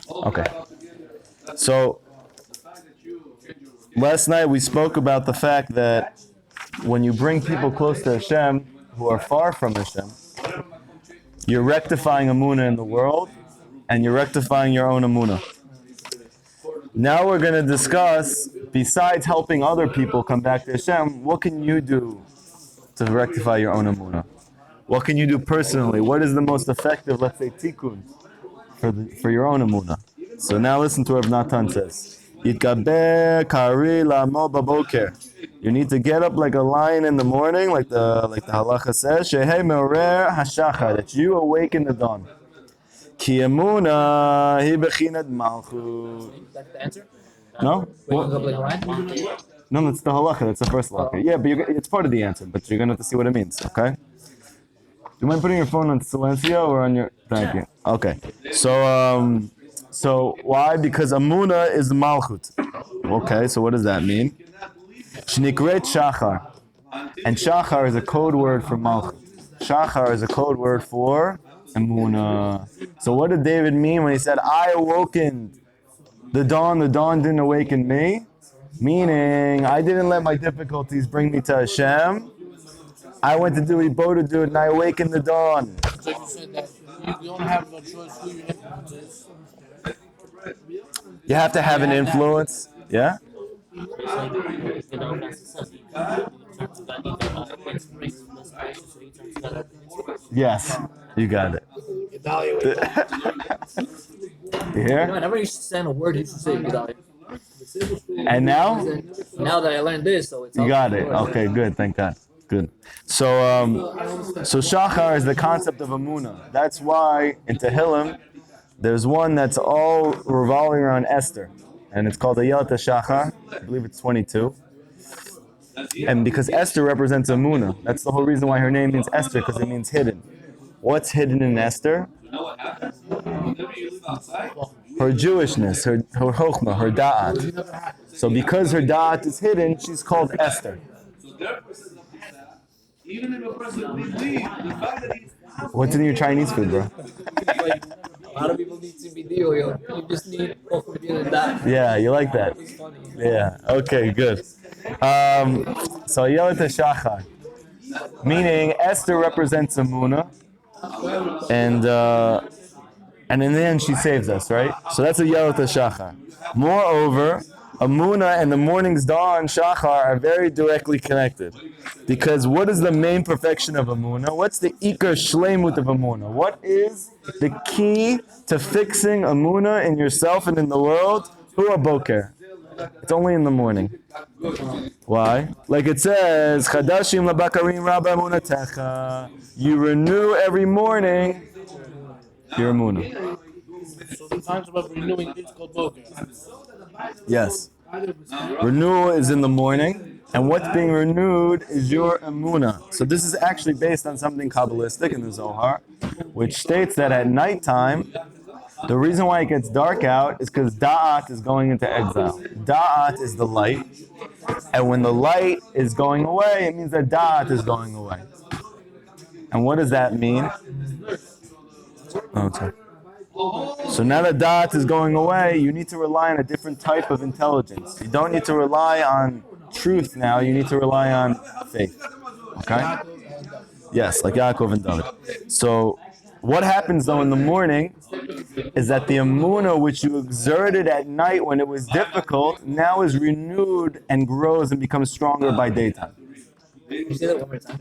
Okay. So last night we spoke about the fact that when you bring people close to Hashem who are far from Hashem, you're rectifying Amunah in the world and you're rectifying your own Amunah. Now we're going to discuss, besides helping other people come back to Hashem, what can you do to rectify your own Amunah? What can you do personally? What is the most effective, let's say, tikkun for your own Amunah? So now listen to what Rav Natan says. Yitgaber kari la'amo baboker. You need to get up like a lion in the morning, like the halacha says. Shehei meorer hashachar, that you awaken the dawn. Ki emuna hi bechinat malchut. That's the answer? No? Waking up like a lion? No, that's the halacha. That's the first halacha. Yeah, but it's part of the answer, but you're gonna have to see what it means. Okay. Do you mind putting your phone on silencio or on your? Thank you. Okay. So why? Because Amuna is the Malchut. Okay, so what does that mean? Shnikret Shachar. And Shachar is a code word for Malchut. Shachar is a code word for Amuna. So what did David mean when he said, I awoken the dawn didn't awaken me? Meaning, I didn't let my difficulties bring me to Hashem. I went to do what Ibodah do and I awakened the dawn. So you said that you don't have no choice who your influence is. You have to have an influence. Yeah? Yes, you got it. You hear? Whenever you send a word, you should say Gedalia. And now? Now that I learned this, so it's You got it. Okay, good. Thank God. Good. So Shachar is the concept of Amunah. That's why in Tehillim, there's one that's all revolving around Esther. And it's called Ayat Shachar. I believe it's 22. And because Esther represents Amunah, that's the whole reason why her name means Esther, because it means hidden. What's hidden in Esther? Her Jewishness, her Chokhmah, her Da'at. So because her Da'at is hidden, she's called Esther. What's in your Chinese food, bro? A lot of people need CBD oil. You just need coconut and that. Yeah, you like that? It's funny. Yeah, okay, good. So Yelet Shachar, meaning Esther represents Amunah, and in the end she saves us, right? So that's a Yelet Shachar. Moreover, Amunah and the morning's dawn, Shachar, are very directly connected. Because what is the main perfection of Amunah? What's the Ikar Shleimut of Amunah? What is the key to fixing Amunah in yourself and in the world? Hu Boker. It's only in the morning. Why? Like it says, Chadashim labakarim rabba amunatecha. You renew every morning your Amunah. So the concept of renewing is called Boker. Yes. Renewal is in the morning, and what's being renewed is your Amunah. So this is actually based on something Kabbalistic in the Zohar, which states that at nighttime, the reason why it gets dark out is because Da'at is going into exile. Da'at is the light, and when the light is going away, it means that Da'at is going away. And what does that mean? Oh, sorry. So now that Da'at is going away, you need to rely on a different type of intelligence. You don't need to rely on truth now, you need to rely on faith. Okay? Yes, like Yaakov and David. So what happens though in the morning is that the Amunah which you exerted at night when it was difficult now is renewed and grows and becomes stronger by daytime. You say that one more time.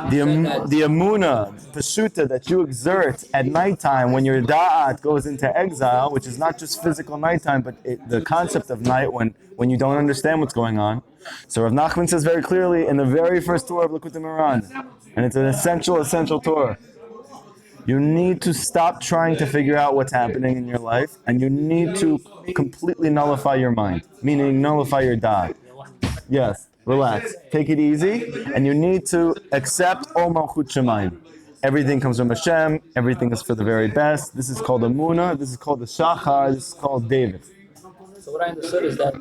The Amunah, the Shuta that you exert at nighttime when your Da'at goes into exile, which is not just physical nighttime, but the concept of night when you don't understand what's going on. So Rav Nachman says very clearly in the very first Torah of Likutei Mohoran, and it's an essential Torah, you need to stop trying to figure out what's happening in your life, and you need to completely nullify your mind, meaning nullify your Da'at. Yes. Relax. Take it easy. And you need to accept Ol Malchut Shemayim. Everything comes from Hashem. Everything is for the very best. This is called Amunah. This is called the Shachar. This is called David. So what I understood is that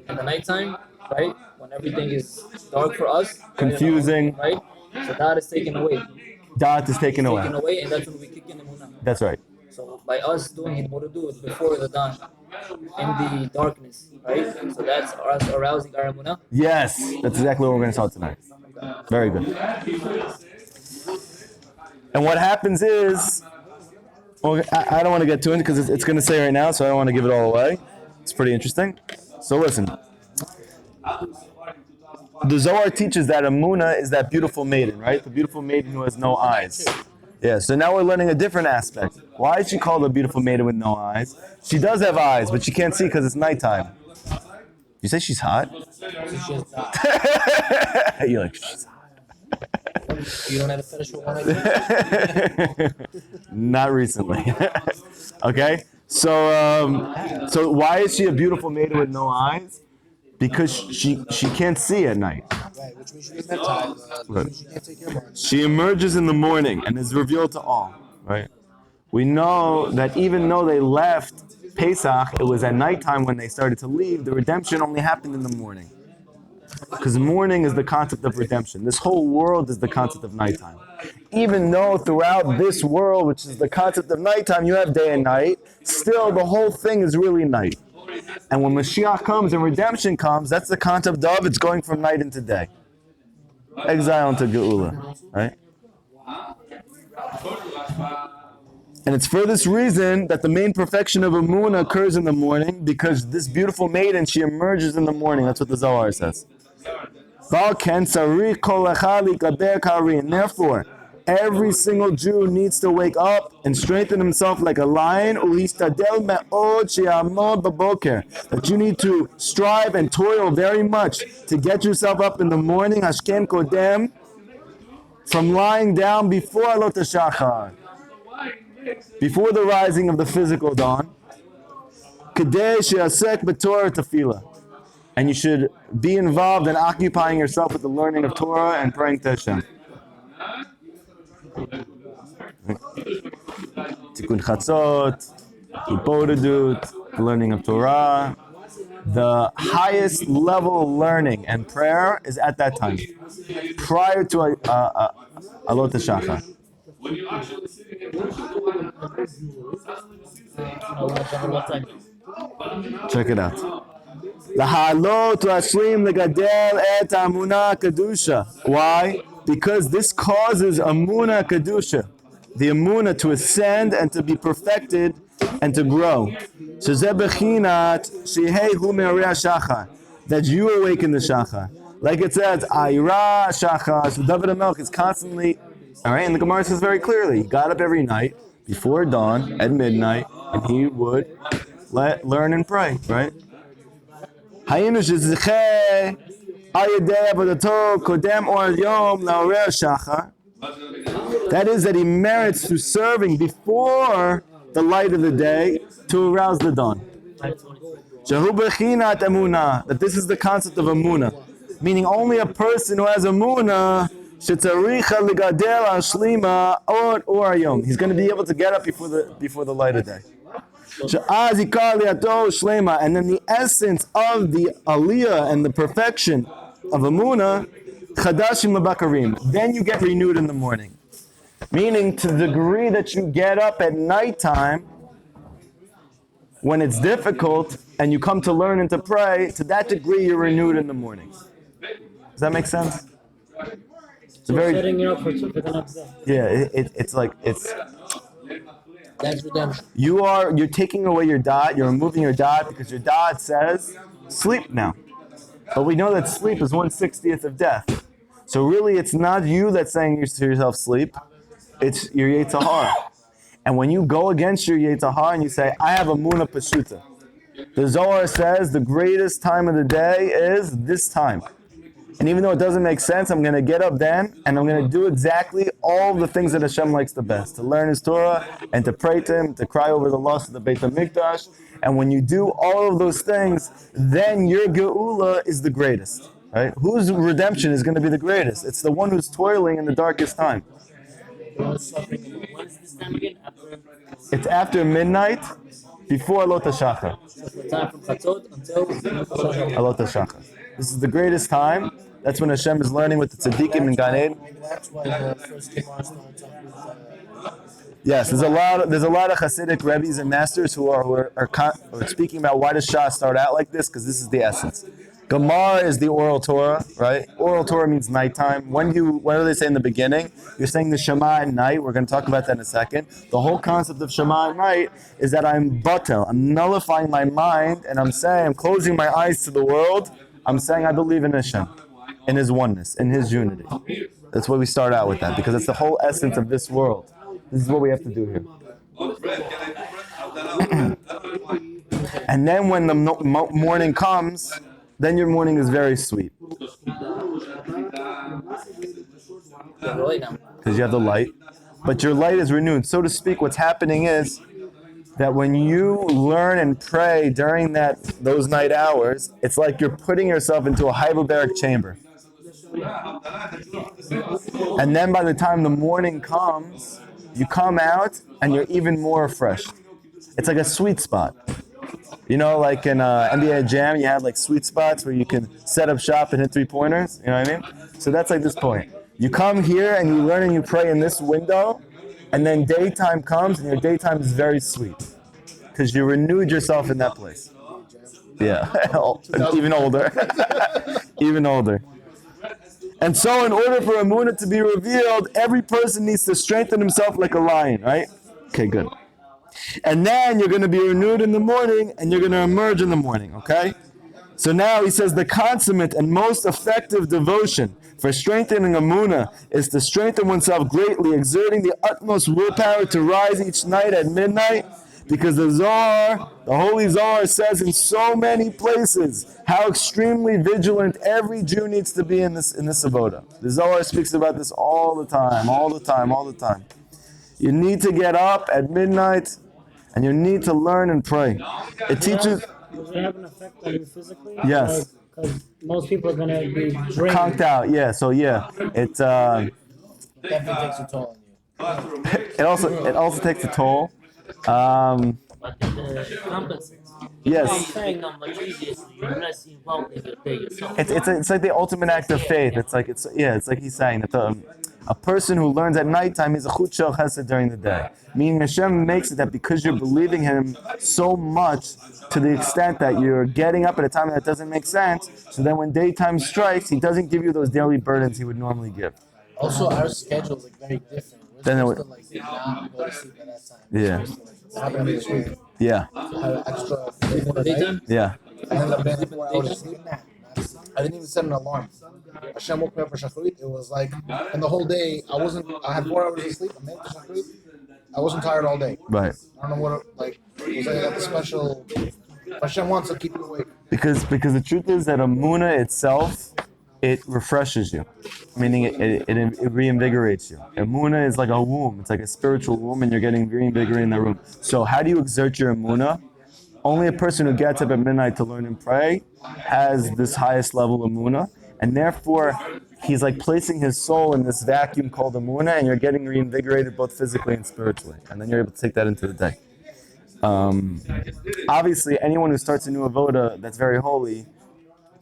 in the nighttime, right, when everything is dark for us, Confusing. right, so that is taken away. Da'at is taken away. Taken away, and that's when we kick in Amunah. That's right. So by us doing Hidmurudud before the dawn, in the darkness, right? So that's us arousing our emunah. Yes, that's exactly what we're going to talk tonight. Very good. And what happens is, well, I don't want to get to it because it's going to say right now, so I don't want to give it all away. It's pretty interesting. So listen. The Zohar teaches that Amuna is that beautiful maiden, right? The beautiful maiden who has no eyes. Yeah, so now we're learning a different aspect. Why is she called a beautiful maiden with no eyes? She does have eyes, but she can't see because it's nighttime. You say she's hot? You're like, she's hot. You don't have a fetish for one. Not recently. Okay? So why is she a beautiful maiden with no eyes? Because she can't see at night. Right, which means she doesn't have time. She can't take care of her. She emerges in the morning and is revealed to all. Right? We know that even though they left Pesach, it was at nighttime when they started to leave. The redemption only happened in the morning. Because morning is the concept of redemption. This whole world is the concept of nighttime. Even though throughout this world, which is the concept of nighttime, you have day and night, still the whole thing is really night. And when Mashiach comes and redemption comes, that's the concept of it's going from night into day. Exile into Geula, right? And it's for this reason that the main perfection of Amunah occurs in the morning, because this beautiful maiden, she emerges in the morning. That's what the Zohar says. And therefore, every single Jew needs to wake up and strengthen himself like a lion. That you need to strive and toil very much to get yourself up in the morning. Hashkem kodem, from lying down before Alot HaShachar, before the rising of the physical dawn. Kedei she'asek b'Torah tefillah. And you should be involved in occupying yourself with the learning of Torah and praying to Hashem. Tikkun Chatzot, Hipodadut, the learning of Torah. The highest level of learning and prayer is at that time, prior to Alot HaShachar. Check it out. Why? Because this causes Amuna Kedusha, the Amuna to ascend and to be perfected and to grow. That you awaken the Shachar. Like it says, Ayra Shachar. So David HaMelech is constantly, all right, and the Gemara says very clearly, he got up every night before dawn at midnight, and he would learn and pray, right? That is that he merits through serving before the light of the day to arouse the dawn. That this is the concept of Amunah, meaning only a person who has Amunah he's going to be able to get up before the light of day. And then the essence of the aliyah and the perfection of Amunah, chadashim lebakarim. Then you get renewed in the morning. Meaning, to the degree that you get up at nighttime, when it's difficult, and you come to learn and to pray, to that degree you're renewed in the morning. Does that make sense? It's a very, setting you up for the next day. yeah, it's like, it's, That's redemption. you're taking away your dot, you're removing your dot, because your dot says, sleep now. But we know that sleep is 1/60th of death. So really, it's not you that's saying to yourself, sleep. It's your Yetzer Hara. And when you go against your Yetzer Hara and you say, I have a Muna Pashuta, the Zohar says the greatest time of the day is this time. And even though it doesn't make sense, I'm going to get up then and I'm going to do exactly all the things that Hashem likes the best. To learn His Torah and to pray to Him, to cry over the loss of the Beit HaMikdash. And when you do all of those things, then your Geula is the greatest. Right? Whose redemption is going to be the greatest? It's the one who's toiling in the darkest time. When is this time again? It's after midnight, before Alot HaShachar. So the time from Chatzot until Alot HaShachar. This is the greatest time. That's when Hashem is learning with the tzaddikim in Gan Eden. Maybe that's why the first Gemara starts off Yes, there's a lot of Hasidic Rebbe's and masters who are speaking about why does Shah start out like this, because this is the essence. Gemara is the oral Torah, right? Oral Torah means nighttime. What do they say in the beginning? You're saying the Shema at night. We're going to talk about that in a second. The whole concept of Shema at night is that I'm batel. I'm nullifying my mind, and I'm closing my eyes to the world. I'm saying I believe in Hashem, in His oneness, in His unity. That's why we start out with that, because it's the whole essence of this world. This is what we have to do here. And then when the morning comes, then your morning is very sweet. Because you have the light. But your light is renewed. So to speak, what's happening is that when you learn and pray during those night hours, it's like you're putting yourself into a hyperbaric chamber. And then by the time the morning comes, you come out and you're even more refreshed. It's like a sweet spot. You know, like in NBA Jam, you have like sweet spots where you can set up shop and hit 3-pointers. You know what I mean? So that's like this point. You come here and you learn and you pray in this window, and then daytime comes and your daytime is very sweet because you renewed yourself in that place. Yeah, even older. Even older. And so in order for Emunah to be revealed, every person needs to strengthen himself like a lion, right? Okay, good. And then you're going to be renewed in the morning and you're going to emerge in the morning, okay? So now he says the consummate and most effective devotion for strengthening Emunah is to strengthen oneself greatly, exerting the utmost willpower to rise each night at midnight, because the Zohar, the Holy Zohar, says in so many places how extremely vigilant every Jew needs to be in this avoda. The Zohar speaks about this all the time, all the time, all the time. You need to get up at midnight and you need to learn and pray. It teaches... Does it have an effect on you physically? Yes. Because most people are going to be drained. Conked out, yeah. So yeah, it Definitely takes a toll on you. it also takes a toll. But it compensates. Yes. I'm saying not much easier, so you're less involved in your day yourself. It's like the ultimate act of faith. It's like he's saying that a person who learns at nighttime is a chut shel chesed during the day. Meaning Hashem makes it that because you're believing Him so much to the extent that you're getting up at a time that doesn't make sense, so then when daytime strikes, He doesn't give you those daily burdens He would normally give. Also, our schedule is like very different. We're Then it supposed to not go to sleep at that time. Yeah. Happened this week. Yeah. Have extra sleep in the night. Yeah. I ended up getting 4 hours of sleep. I didn't even set an alarm. Hashem woke me up for Shachrit. It was like, and the whole day, I had 4 hours of sleep. I made it to Shachrit. I wasn't tired all day. Right. I don't know what, it was like I got the special, Hashem wants to keep you awake. Because the truth is that Emunah itself, it refreshes you, meaning it reinvigorates you. Emunah is like a womb. It's like a spiritual womb, and you're getting reinvigorated in that room. So how do you exert your Emunah? Only a person who gets up at midnight to learn and pray has this highest level of Emunah, and therefore he's like placing his soul in this vacuum called Emunah, and you're getting reinvigorated both physically and spiritually, and then you're able to take that into the day. Obviously, anyone who starts a new avoda that's very holy,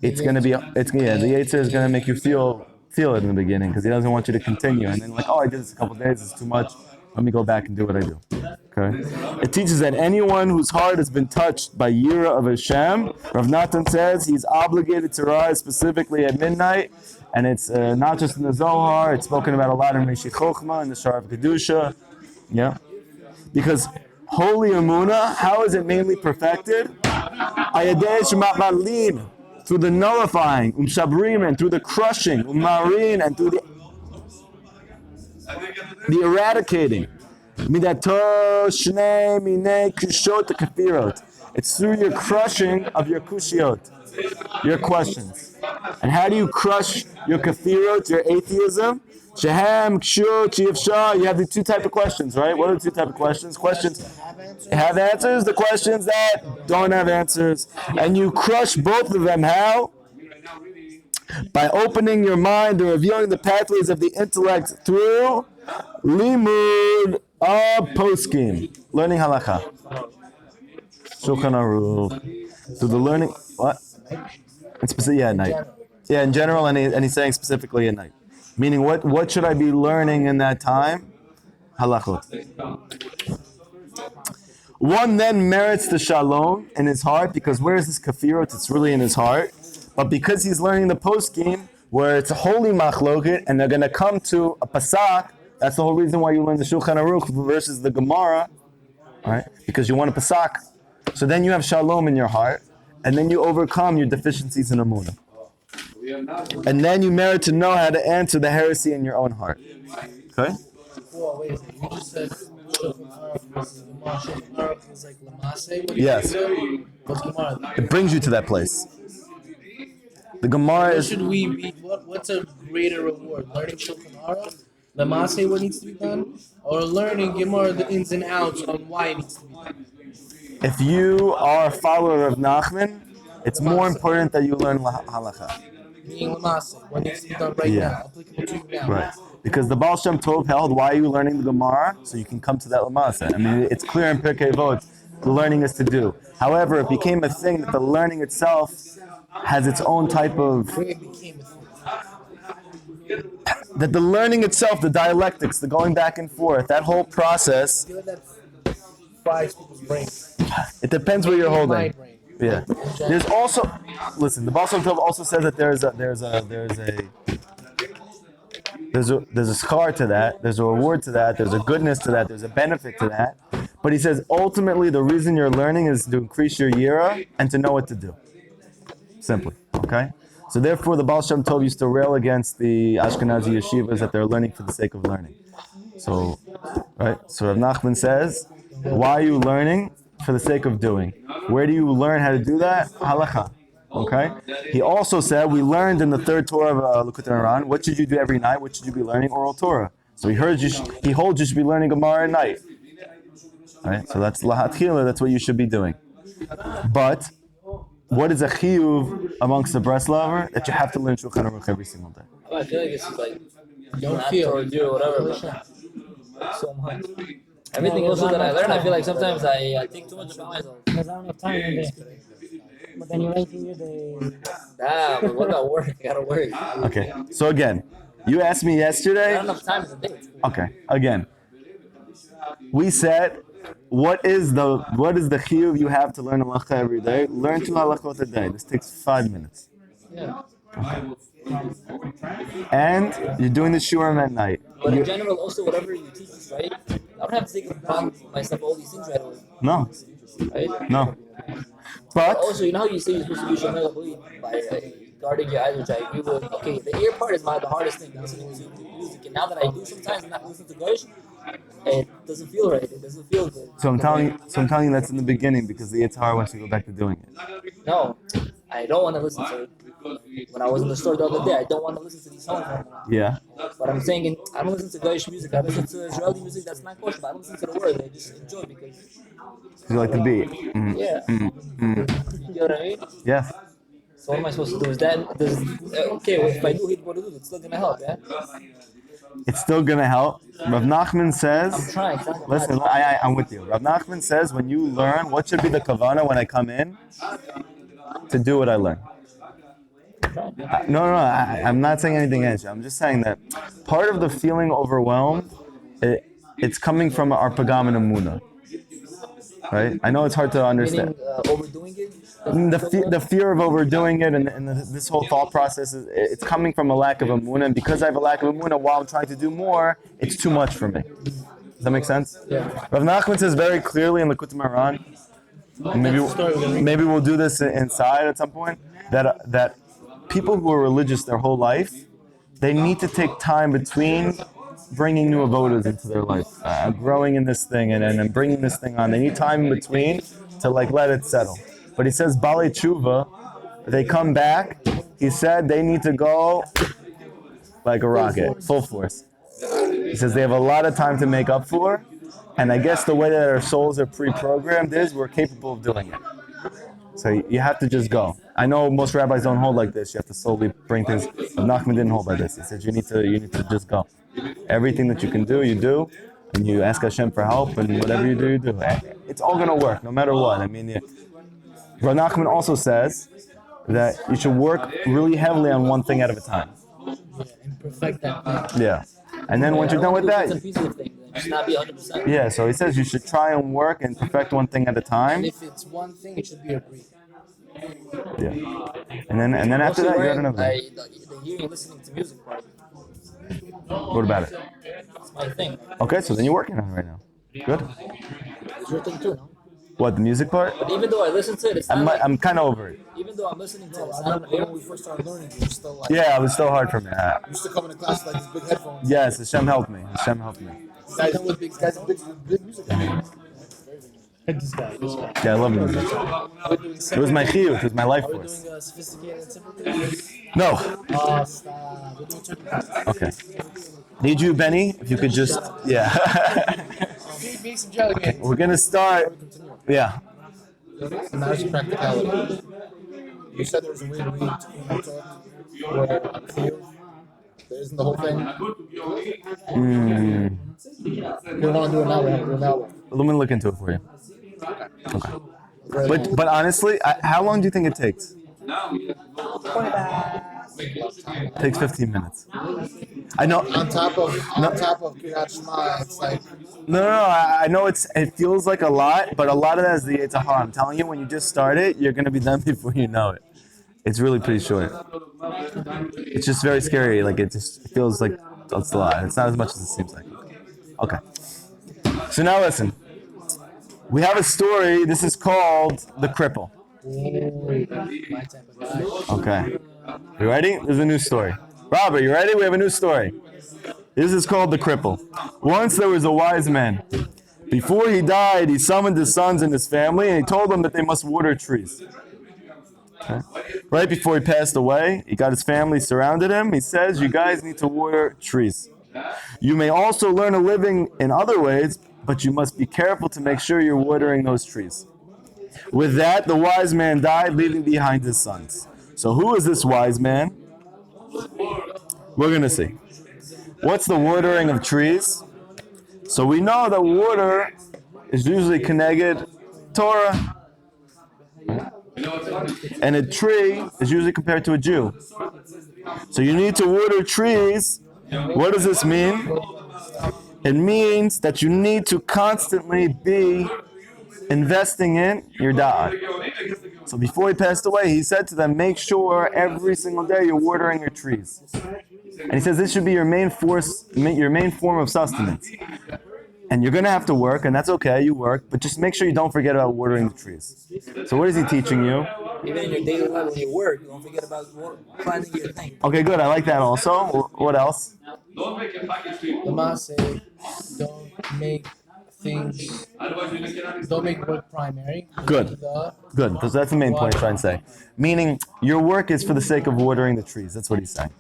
the Yetzer is gonna make you feel it in the beginning because he doesn't want you to continue, and then like, oh, I did this a couple of days, it's too much. Let me go back and do what I do. Okay. It teaches that anyone whose heart has been touched by Yira of Hashem, Rav Natan says he's obligated to rise specifically at midnight, and it's not just in the Zohar. It's spoken about a lot in Rishi Chochmah and the Shar of Kedusha. Yeah, because holy Emunah, how is it mainly perfected? Ayadei Shemat Malin, through the nullifying, Shabrim, and through the crushing, Marin, and through the eradicating. Midato Shnei Minei Kushot Kafirot. It's through your crushing of your kushiot, your questions. And how do you crush your kafirot, your atheism? Shehem, Kshut, Chiyavshah. You have the two type of questions, right? What are the two type of questions? Questions have answers, the questions that don't have answers. And you crush both of them. How? By opening your mind and revealing the pathways of the intellect through limud of poskim, learning halakha, shulchan aruch, through the learning what? In specific, at night. Yeah, in general, and he's saying specifically at night. Meaning, what should I be learning in that time? halachot. One then merits the shalom in his heart because where is this kafirot? It's really in his heart. But because he's learning the post game where it's a holy machloket and they're going to come to a pasak, that's the whole reason why you learn the Shulchan Aruch versus the Gemara, right? Because you want a pasak. So then you have shalom in your heart and then you overcome your deficiencies in Amunah. And then you merit to know how to answer the heresy in your own heart. Okay? Whoa, wait a second. You just said Shulchan Aruch versus Gemara. Shulchan Aruch is like Lamase. What do you Yes. do? What's Gemara? It brings you to that place. The Gemara What is should we be? What's a greater reward? Learning Shulchan Aruch, Lamase, what needs to be done, or learning Gemara the ins and outs on why it needs to be done? if you are a follower of Nachman, it's more important that you learn halacha. Being Lamase, what needs to be done right Yeah. now, applicable to you now. Right. Because the Baal Shem Tov held, why are you learning the Gemara? So you can come to that Lamasa. I mean, it's clear in Pirkei Avot, the learning is to do. However, it became a thing that the learning itself has its own type of, It became a thing. that the learning itself, the dialectics, the going back and forth, that whole process, I feel that fries people's brains. it depends what you're My holding. brain. Yeah. There's also, listen, the Baal Shem Tov also says that there's a schar to that, there's a reward to that, there's a goodness to that, there's a benefit to that. But he says ultimately the reason you're learning is to increase your yira and to know what to do. Simply. Okay? So therefore the Baal Shem Tov used to rail against the Ashkenazi yeshivas that they're learning for the sake of learning. So, right? So Rav Nachman says, why are you learning? For the sake of doing. Where do you learn how to do that? Halacha. Okay? He also said, we learned in the third Torah of Likutei Mohoran, what should you do every night? What should you be learning? Oral Torah. So he holds you should be learning Gemara at night. Right? So that's lahatchila, that's what you should be doing. But what is a chiyuv amongst the Breslaver? That you have to learn Shulchan Aruch every single day. I feel like this is like Don't not feel. or do or whatever, but so much. Everything else that I learn, I feel like sometimes I think too much about myself. Because I don't have time one day. But then you're writing the Nah, but what about work? I gotta work. Okay. So again, you asked me I yesterday. don't have time in the day. Okay. Again, we said, what is the chiyuv you have to learn halacha every day? Learn 2 halachot a day. This takes 5 minutes. Yeah. And you're doing the shurim at night. But in general, also whatever you teach us, right? I don't have to take upon myself all these things right away, No, right? no. But Also, you know how you say you're supposed to be Shomer Lechuy by guarding your eyes, which I agree with. Okay, the ear part is the hardest thing, listening to music. And now that I do sometimes and not listen to Gosh, it doesn't feel right. It doesn't feel good. so I'm telling you that's in the beginning because the Yitzhar wants to go back to doing it. No, I don't want to listen to it. When I was in the store the other day, I don't want to listen to these songs anymore. Yeah. But I'm saying, I don't listen to Goyish music. I listen to Israeli music that's not kosher. But I don't listen to the words. I just enjoy because, You like the beat. yeah. You get what I mean? Yes. So what am I supposed to do? Okay, well, if I do hit Bordeaux, it's still gonna help, yeah? It's still gonna help. Rav Nachman I'm says. trying. Listen, I'm with you. Rav Nachman says when you learn, what should be the kavana when I come in? To do what I learn. No, I'm not saying anything against you. I'm just saying that part of the feeling overwhelmed, it's coming from our pagam and amuna. Right? I know it's hard to understand. Meaning overdoing it? The fear of overdoing it and this whole thought process, it's coming from a lack of amuna. And because I have a lack of amuna while I'm trying to do more, it's too much for me. Does that make sense? Yeah. Rav Nachman says very clearly in Likutei Mohoran, maybe we'll do this inside at some point, that people who are religious their whole life, they need to take time between bringing new avodas into their life, growing in this thing and bringing this thing on. They need time in between to let it settle. But he says, Balei Tshuva, they come back, he said they need to go like a rocket, full force. He says they have a lot of time to make up for, and I guess the way that our souls are pre-programmed is we're capable of doing it. So you have to just go. I know most rabbis don't hold like this. You have to slowly bring things. But Nachman didn't hold like this. He said you need to just go. Everything that you can do, you do, and you ask Hashem for help, and whatever you do, you do. It's all gonna work, no matter what. I mean, Rav Nachman also says that you should work really heavily on one thing at a time. And perfect that thing. Yeah, and then once you're done with that, Just not be 100%. Yeah, so he says you should try and work and perfect one thing at a And time. if it's one thing, it should be a brief. Yeah. And then after that, you got another. The hearing and listening to music part. What about it? It's my thing. Okay, so then you're working on it right now. Good. It's your thing too, no? What, the music part? But even though I listen to it, it's not like, I'm kind of over it. even though I'm listening to it, it's I not remember when we first started learning, you were still like, Yeah, it was still hard for me. you used to come into class with like these big headphones. Yes, Hashem helped me. Hashem helped me. Guys with big music. This guy. Yeah, I love music. It was my chiyuv. It was my life Are we force. doing sophisticated sympathy? No. Oh, stop. We're doing turkey. Okay. Need you, Benny? If you could just, yeah. Feed me some jelly beans. We're gonna start. Yeah. And now it's practicality. You said there was a way to read when I talked, where a chiyuv, there isn't the whole thing. If you want to do it now, we have to do it now. Let me look into it for you. Okay. But honestly, how long do you think it takes? It takes 15 minutes. I know. On top of Kriyat Shema, it's like No. I know it feels like a lot, but a lot of that is the Yetzer Hara. I'm telling you, when you just start it, you're gonna be done before you know it. It's really pretty short. It's just very scary. Like it feels like it's a lot. It's not as much as it seems like. Okay. So now listen. We have a story. This is called The Cripple. My type of guy. Okay. You ready? There's a new story. Robert, you ready? We have a new story. This is called The Cripple. Once there was a wise man. Before he died, he summoned his sons and his family, and he told them that they must water trees. Okay. Right before he passed away, he got his family surrounded him. He says, you guys need to water trees. You may also learn a living in other ways, but you must be careful to make sure you're watering those trees. With that, the wise man died, leaving behind his sons. So who is this wise man? We're going to see. What's the watering of trees? So we know that water is usually connected Torah. And a tree is usually compared to a Jew. So you need to water trees. What does this mean? It means that you need to constantly be investing in your dad. So before he passed away, he said to them, make sure every single day you're watering your trees. And he says this should be your main form of sustenance. And you're going to have to work, and that's okay, you work, but just make sure you don't forget about watering the trees. So what is he teaching you? Even in your daily life when you work, you don't forget about planning your thing. Okay, good, I like that also. What else? the Maase, don't make work primary. Good. Good, because that's the main point I'm trying to say. Meaning, your work is for the sake of watering the trees. That's what he's saying.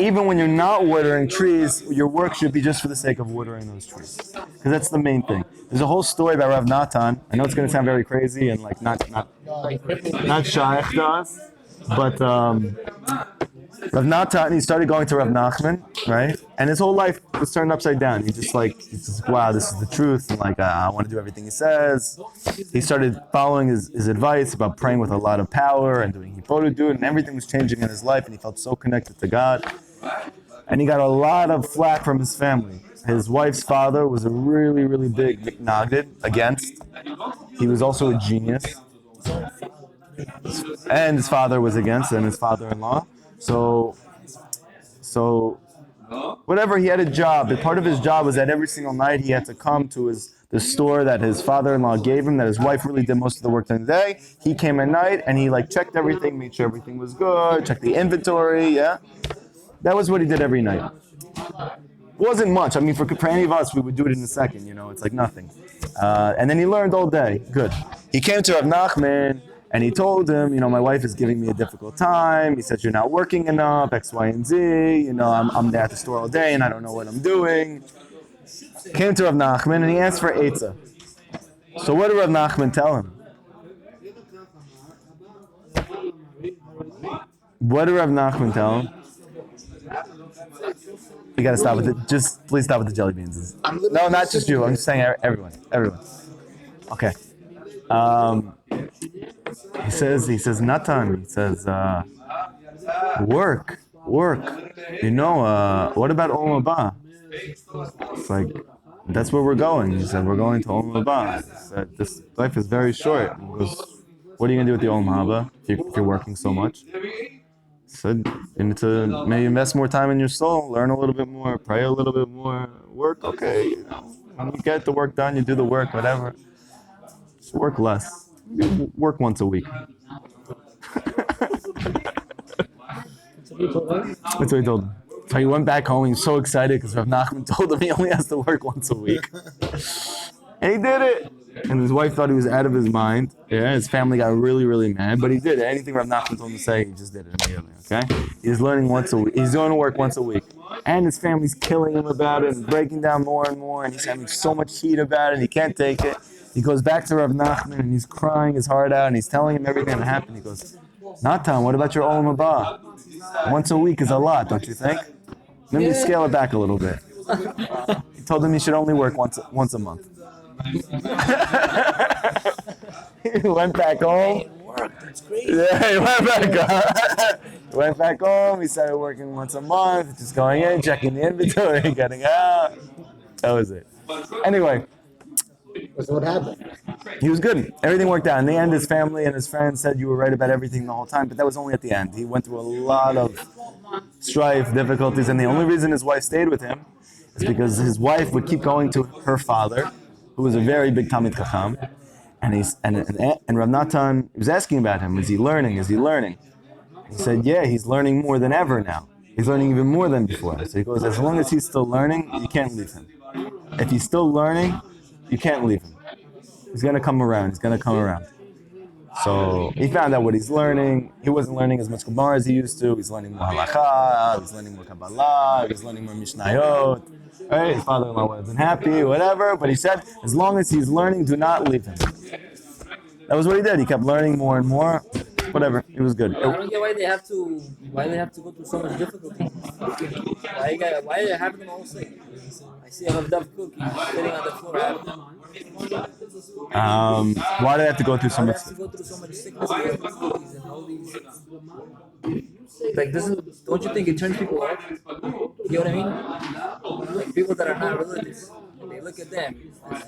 Even when you're not watering trees, your work should be just for the sake of watering those trees. Because that's the main thing. There's a whole story about Rav Natan. I know it's going to sound very crazy and like not shaykh to us, but Rav Natan, he started going to Rav Nachman, right? And his whole life was turned upside down. He's just like, wow, this is the truth. And like, I want to do everything he says. He started following his advice about praying with a lot of power and doing Hippolyta, and everything was changing in his life, and he felt so connected to God. And he got a lot of flack from his family. His wife's father was a really, really big mitnagid against. He was also a genius. And his father was against, and his father-in-law. So whatever, he had a job. But part of his job was that every single night he had to come to the store that his father-in-law gave him, that his wife really did most of the work during the day. He came at night and he like checked everything, made sure everything was good, checked the inventory, yeah? That was what he did every night. Wasn't much. I mean, for any of us, we would do it in a second, you know, it's like nothing. And then he learned all day. Good. He came to Rav Nachman and he told him, you know, my wife is giving me a difficult time. He said, you're not working enough, X, Y, and Z. You know, I'm there at the store all day and I don't know what I'm doing. Came to Rav Nachman and he asked for Eitzah. So what did Rav Nachman tell him? What did Rav Nachman tell him? You gotta stop with it. Just please stop with the jelly beans. No, not just you. I'm just saying everyone. Okay. He says, Natan. He says, work. You know, what about Olam Haba? It's like, That's where we're going. He said, we're going to Olam Haba. He said, this life is very short. He goes, what are you going to do with the Olam Haba if you're working so much? He said, you need to maybe invest more time in your soul, learn a little bit more, pray a little bit more, work, okay. You know, when you get the work done, you do the work, whatever. Just work less. Work once a week. That's what he told him. So he went back home. He was so excited because Rav Nachman told him he only has to work once a week. And he did it. And his wife thought he was out of his mind. Yeah, his family got really, really mad. But he did it. Anything Rav Nachman told him to say, he just did it immediately. Okay? He's learning once a week. He's going to work once a week. And his family's killing him about it and breaking down more and more. And he's having so much heat about it. And he can't take it. He goes back to Rav Nachman and he's crying his heart out. And he's telling him everything that happened. He goes, Natan, what about your Olam Haba? Once a week is a lot, don't you think? Let me scale it back a little bit. He told him he should only work once a month. He went back home. It worked. It's crazy. Yeah, he went back home. He went back home. He started working once a month, just going in, checking the inventory, getting out. That was it. Anyway. So what happened? He was good. Everything worked out. In the end, his family and his friends said you were right about everything the whole time, but that was only at the end. He went through a lot of strife, difficulties, and the only reason his wife stayed with him is because his wife would keep going to her father, who was a very big Talmid Chacham, and Rav Natan was asking about him. Is he learning? Is he learning? He said, yeah, he's learning more than ever now. He's learning even more than before. So he goes, as long as he's still learning, you can't leave him. If he's still learning, you can't leave him. He's going to come around. He's going to come around. So he found out what he's learning. He wasn't learning as much Gemara as he used to. He's learning more Halacha. He's learning more Kabbalah. He's learning more Mishnayot. Right? His father-in-law wasn't happy, whatever. But he said, as long as he's learning, do not leave him. That was what he did. He kept learning more and more. Whatever. It was good. I don't get why they have to go through so much difficulty. Why they have them all sick? I see a Dove Cook. He's sitting on the floor. Why do they have to go through so They much? have to go through so much sickness and all these. Like, don't you think it turns people off? You know what I mean? Like, people that are not religious, they look at them.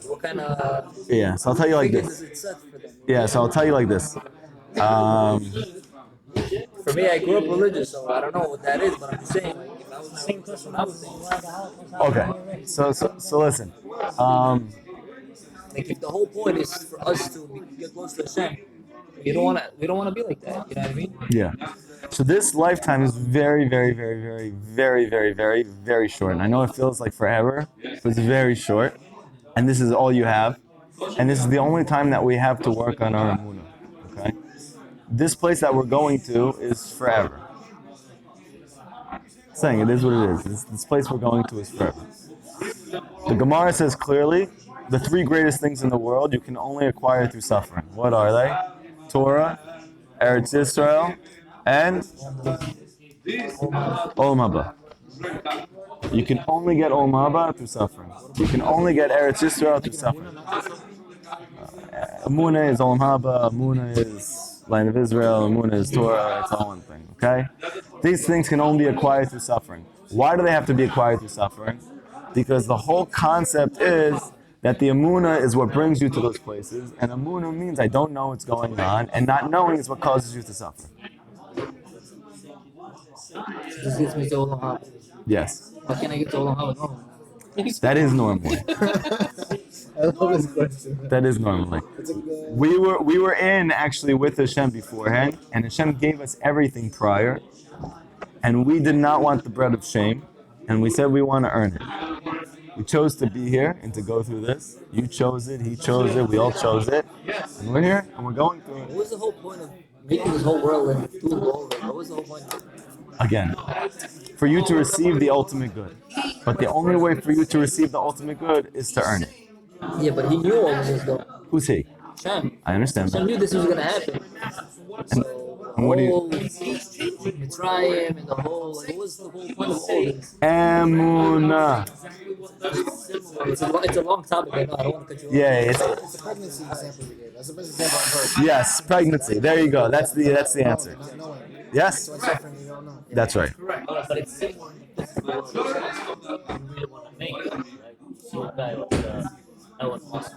What kind of Yeah, so I'll tell you like figure this. does it set for them? Yeah, so I'll tell you like this. For me, I grew up religious, so I don't know what that is, but I'm just saying, like, if I was not religious, I would think. Okay, so listen. Like, if the whole point is for us to get close to Hashem, we don't want to be like that. You know what I mean? Yeah. So this lifetime is very, very, very, very, very, very, very, very short. And I know it feels like forever, but it's very short. And this is all you have. And this is the only time that we have to work on our emunah. Okay? This place that we're going to is forever. Saying it is what it is. This place we're going to is forever. The Gemara says clearly, the three greatest things in the world you can only acquire through suffering. What are they? Torah, Eretz Yisrael, and Olam Haba. You can only get Olam Haba through suffering. You can only get Eretz Yisrael through suffering. Amunah is Olam Haba, Amunah is Land of Israel, Amunah is Torah, it's all one thing, okay? These things can only be acquired through suffering. Why do they have to be acquired through suffering? Because the whole concept is that the Amunah is what brings you to those places, and Amunah means I don't know what's going on, and not knowing is what causes you to suffer. This gets me to Olam Haba. Yes. How can I get to Olam Haba normally? That is normally. I love this question. That is normally. It's a good. We were in actually with Hashem beforehand, and Hashem gave us everything prior, and we did not want the bread of shame, and we said we want to earn it. We chose to be here and to go through this. You chose it, he chose it, we all chose it, and we're here and we're going through What it. was the whole point of making this whole world and doing all of it? What was the whole point of it? Again, for you to receive the ultimate good. But the only way for you to receive the ultimate good is to earn it. Yeah, but he knew all of this though. Who's he? Hashem. I understand Hashem that. knew this was gonna happen. So And what do you? Mitzrayim and the whole, like, what was the whole point of all this? Emunah. It's a long topic. I know. I don't want to cut you off. Yeah, it's, It's a pregnancy example you gave. That's the best example I've heard. yes, pregnancy. There you go. That's the answer. Not knowing. Yes, So suffering you don't know. that's right. But it's similar to the we want to make, right? your guy was Elon Musk.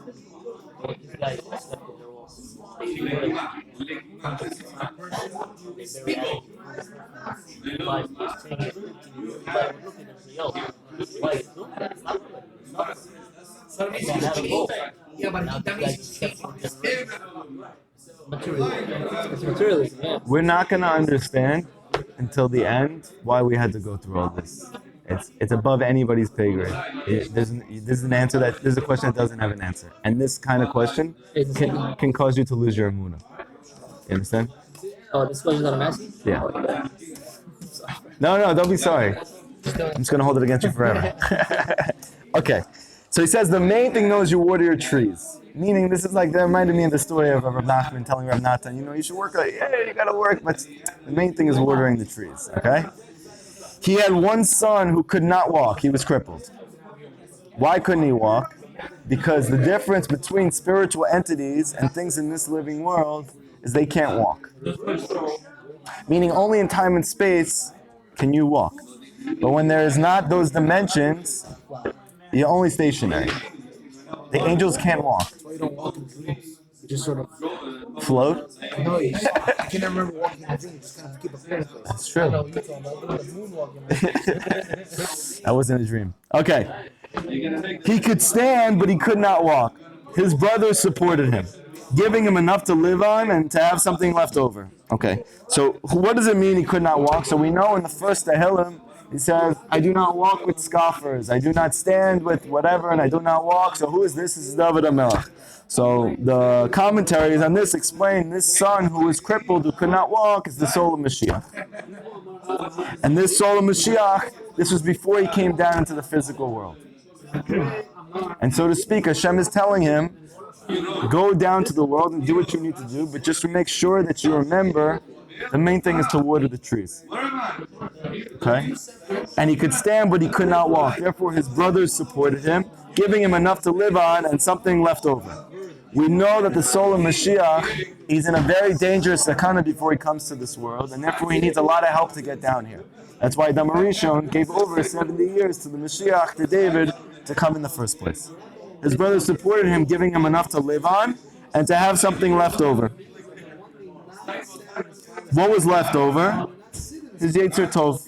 Well, this guy was left their own. They very addict. 5 years, 10 years, 15 years. Everybody would look at them and say, yo, why are you doing that? Stop it. Stop it. And then have a goal. Yeah, but Now that this guy means just change. steps on just materialism. It's materialism, yeah. We're not going to understand until the end why we had to go through all this. It's above anybody's pay grade. This is an answer that this is a question that doesn't have an answer, and this kind of question can cause you to lose your emunah. You understand? Oh, this question that I'm asking? Yeah. Oh, yeah. No, don't be sorry. I'm just gonna hold it against you forever. Okay. So he says the main thing though is you water your trees. Meaning this is like that reminded me of the story of Rav Nachman telling Rav Natan, you should work. Yeah, you gotta work, but the main thing is watering the trees. Okay. He had one son who could not walk. He was crippled. Why couldn't he walk? Because the difference between spiritual entities and things in this living world is they can't walk. Meaning only in time and space can you walk. But when there is not those dimensions, you're only stationary. The angels can't walk. That's why you don't walk in dreams. You just sort of Float? no. You can never remember walking in a dream. You just kind of keep a clear face. That's true. No, you talking about the moonwalking. That wasn't a dream. Okay. He could stand, but he could not walk. His brothers supported him, giving him enough to live on and to have something left over. Okay. So what does it mean he could not walk? So we know in the first Tehillim, he says, I do not walk with scoffers. I do not stand with whatever, and I do not walk. So who is this? This is David HaMelech. So the commentaries on this explain this son who was crippled, who could not walk, is the soul of Mashiach. And this soul of Mashiach, this was before he came down into the physical world. And so to speak, Hashem is telling him, go down to the world and do what you need to do, but just to make sure that you remember the main thing is to water the trees. Okay? And he could stand, but he could not walk. Therefore, his brothers supported him, giving him enough to live on and something left over. We know that the soul of Mashiach, he's in a very dangerous sakana before he comes to this world, and therefore he needs a lot of help to get down here. That's why Adam Rishon gave over 70 years to the Mashiach, to David, to come in the first place. His brothers supported him, giving him enough to live on and to have something left over. What was left over? His Yetzer Tov.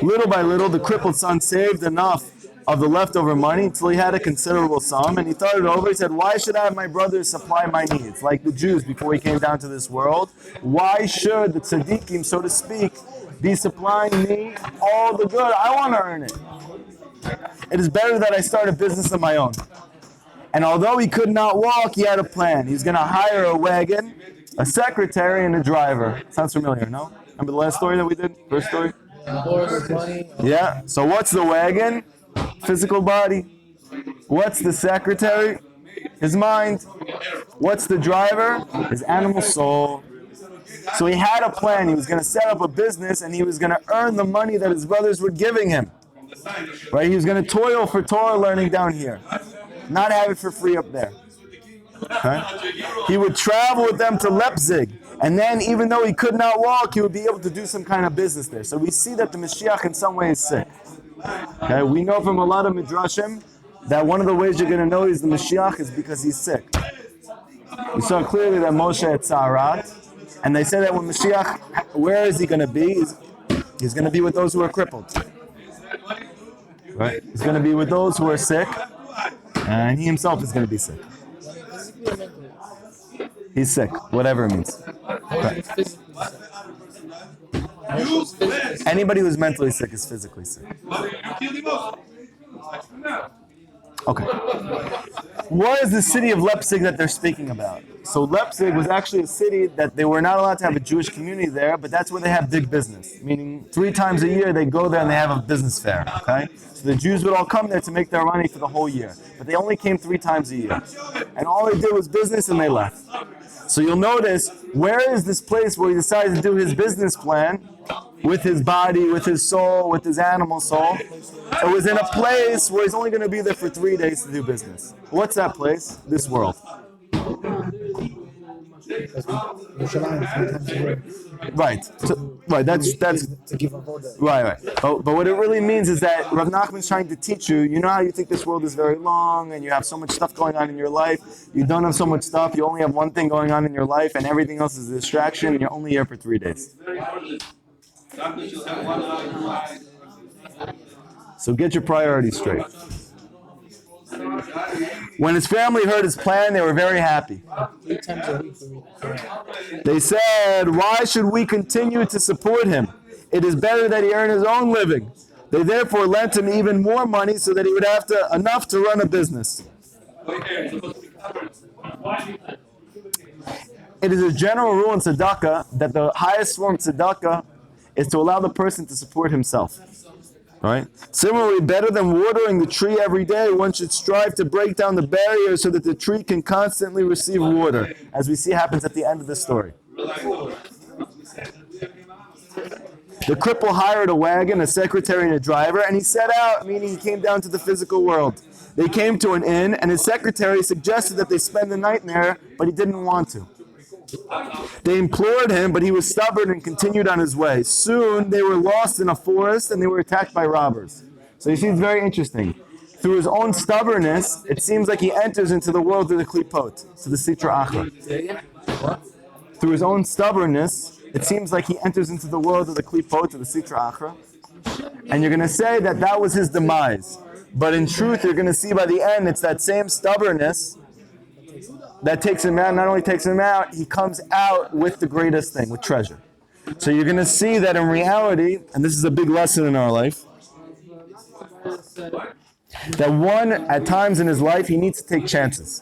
Little by little, the crippled son saved enough of the leftover money until he had a considerable sum, and he thought it over. He said, why should I have my brothers supply my needs? Like the Jews before he came down to this world. Why should the tzaddikim, so to speak, be supplying me all the good? I want to earn it. It is better that I start a business of my own. And although he could not walk, he had a plan. He's going to hire a wagon, a secretary, and a driver. Sounds familiar, no? Remember the last story that we did? First story? Yeah. So what's the wagon? Physical body. What's the secretary? His mind. What's the driver? His animal soul. So he had a plan. He was going to set up a business and he was going to earn the money that his brothers were giving him. Right? He was going to toil for Torah learning down here. Not have it for free up there. Okay? He would travel with them to Leipzig. And then, even though he could not walk, he would be able to do some kind of business there. So we see that the Mashiach in some way is sick. Okay? We know from a lot of Midrashim that one of the ways you're going to know he's the Mashiach is because he's sick. We saw clearly that Moshe at Tza'arat, and they say that when Mashiach, where is he going to be? He's going to be with those who are crippled. Right? He's going to be with those who are sick, and he himself is going to be sick. He's sick, whatever it means. Okay. Anybody who's mentally sick is physically sick. Okay. What is the city of Leipzig that they're speaking about? So Leipzig was actually a city that they were not allowed to have a Jewish community there, but that's where they have big business. Meaning 3 times a year they go there and they have a business fair. Okay? So the Jews would all come there to make their money for the whole year. But they only came 3 times a year. And all they did was business and they left. So you'll notice, where is this place where he decided to do his business plan with his body, with his soul, with his animal soul? It was in a place where he's only going to be there for 3 days to do business. What's that place? This world. Because we Yerushalayim 3 times a year Right. So, right. That's to give a voda. right. But what it really means is that Rav Nachman's trying to teach you. You know how you think this world is very long and you have so much stuff going on in your life. You don't have so much stuff. You only have one thing going on in your life, and everything else is a distraction. And you're only here for 3 days. So get your priorities straight. When his family heard his plan, they were very happy. 3 times a week we read the Quran. They said, "Why should we continue to support him? It is better that he earn his own living." They therefore lent him even more money so that he would have enough to run a business. It is a general rule in tzedakah that the highest form of tzedakah is to allow the person to support himself. Right? Similarly, better than watering the tree every day, one should strive to break down the barrier so that the tree can constantly receive water, as we see happens at the end of the story. The cripple hired a wagon, a secretary, and a driver, and he set out, meaning he came down to the physical world. They came to an inn, and his secretary suggested that they spend the night there, but he didn't want to. They implored him, but he was stubborn and continued on his way. Soon, they were lost in a forest, and they were attacked by robbers. So you see, it's very interesting. Through his own stubbornness, it seems like he enters into the world of the klipot, to the sitra achra. Through his own stubbornness, it seems like he enters into the world of the klipot, to the sitra achra. And you're going to say that that was his demise. But in truth, you're going to see by the end, it's that same stubbornness that takes him out. Not only takes him out, he comes out with the greatest thing, with treasure. So you're going to see that in reality, and this is a big lesson in our life, that one, at times in his life, he needs to take chances.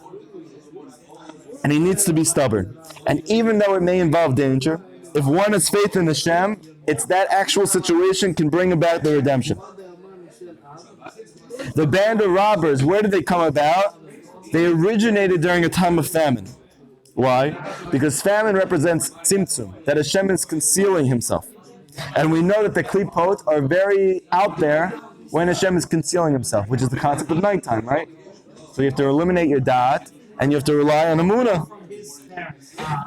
And he needs to be stubborn. And even though it may involve danger, if one has faith in Hashem, it's that actual situation can bring about the redemption. The band of robbers, where did they come about? They originated during a time of famine. Why? Because famine represents tzimtzum, that Hashem is concealing himself. And we know that the klipot are very out there when Hashem is concealing himself, which is the concept of nighttime, right? So you have to eliminate your da'at, and you have to rely on Amunah.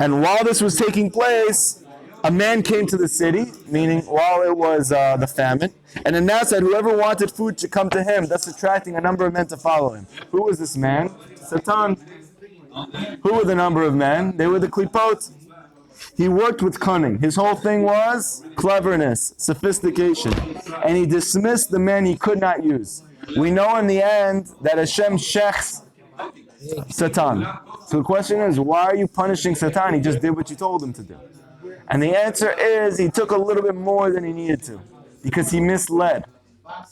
And while this was taking place, a man came to the city, meaning while it was the famine, and announced that whoever wanted food should come to him, thus attracting a number of men to follow him. Who was this man? Satan. Who were the number of men? They were the klipot. He worked with cunning. His whole thing was cleverness, sophistication. And he dismissed the men he could not use. We know in the end that Hashem shechs Satan. So the question is, why are you punishing Satan? He just did what you told him to do. And the answer is, he took a little bit more than he needed to. Because he misled.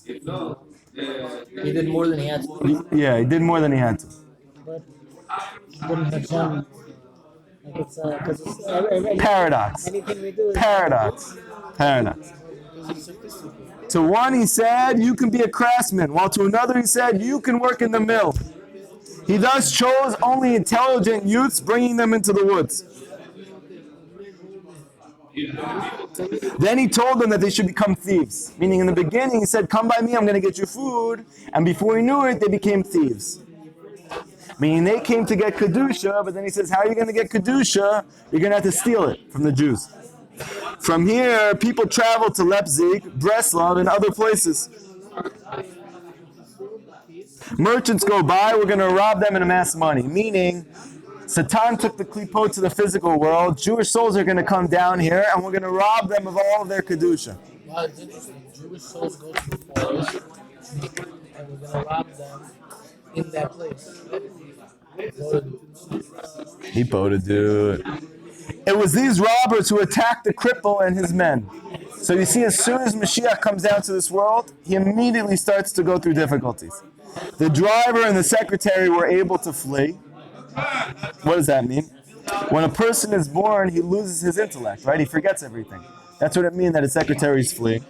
He did more than he had to. Yeah, he did more than he had to. But wouldn't Hashem, like because it's Paradox. anything we do is Paradox. Paradox. To one he said, you can be a craftsman, while to another he said, you can work in the mill. He thus chose only intelligent youths, bringing them into the woods. Then he told them that they should become thieves. Meaning in the beginning he said, come by me, I'm going to get you food. And before he knew it, they became thieves. Meaning they came to get Kedusha, but then he says, how are you going to get Kedusha? You're going to have to steal it from the Jews. From here, people travel to Leipzig, Breslov, and other places. Merchants go by, we're going to rob them and amass money. Meaning, Satan took the klipot to the physical world. Jewish souls are going to come down here, and we're going to rob them of all of their Kedusha. Wow, it's interesting. Jewish souls go to the forest, and we're going to rob them in that place. Hippo to do it. It was these robbers who attacked the cripple and his men. So you see, as soon as Mashiach comes down to this world, he immediately starts to go through difficulties. The driver and the secretary were able to flee. What does that mean? When a person is born, he loses his intellect, right? He forgets everything. That's what it means that his secretary is fleeing.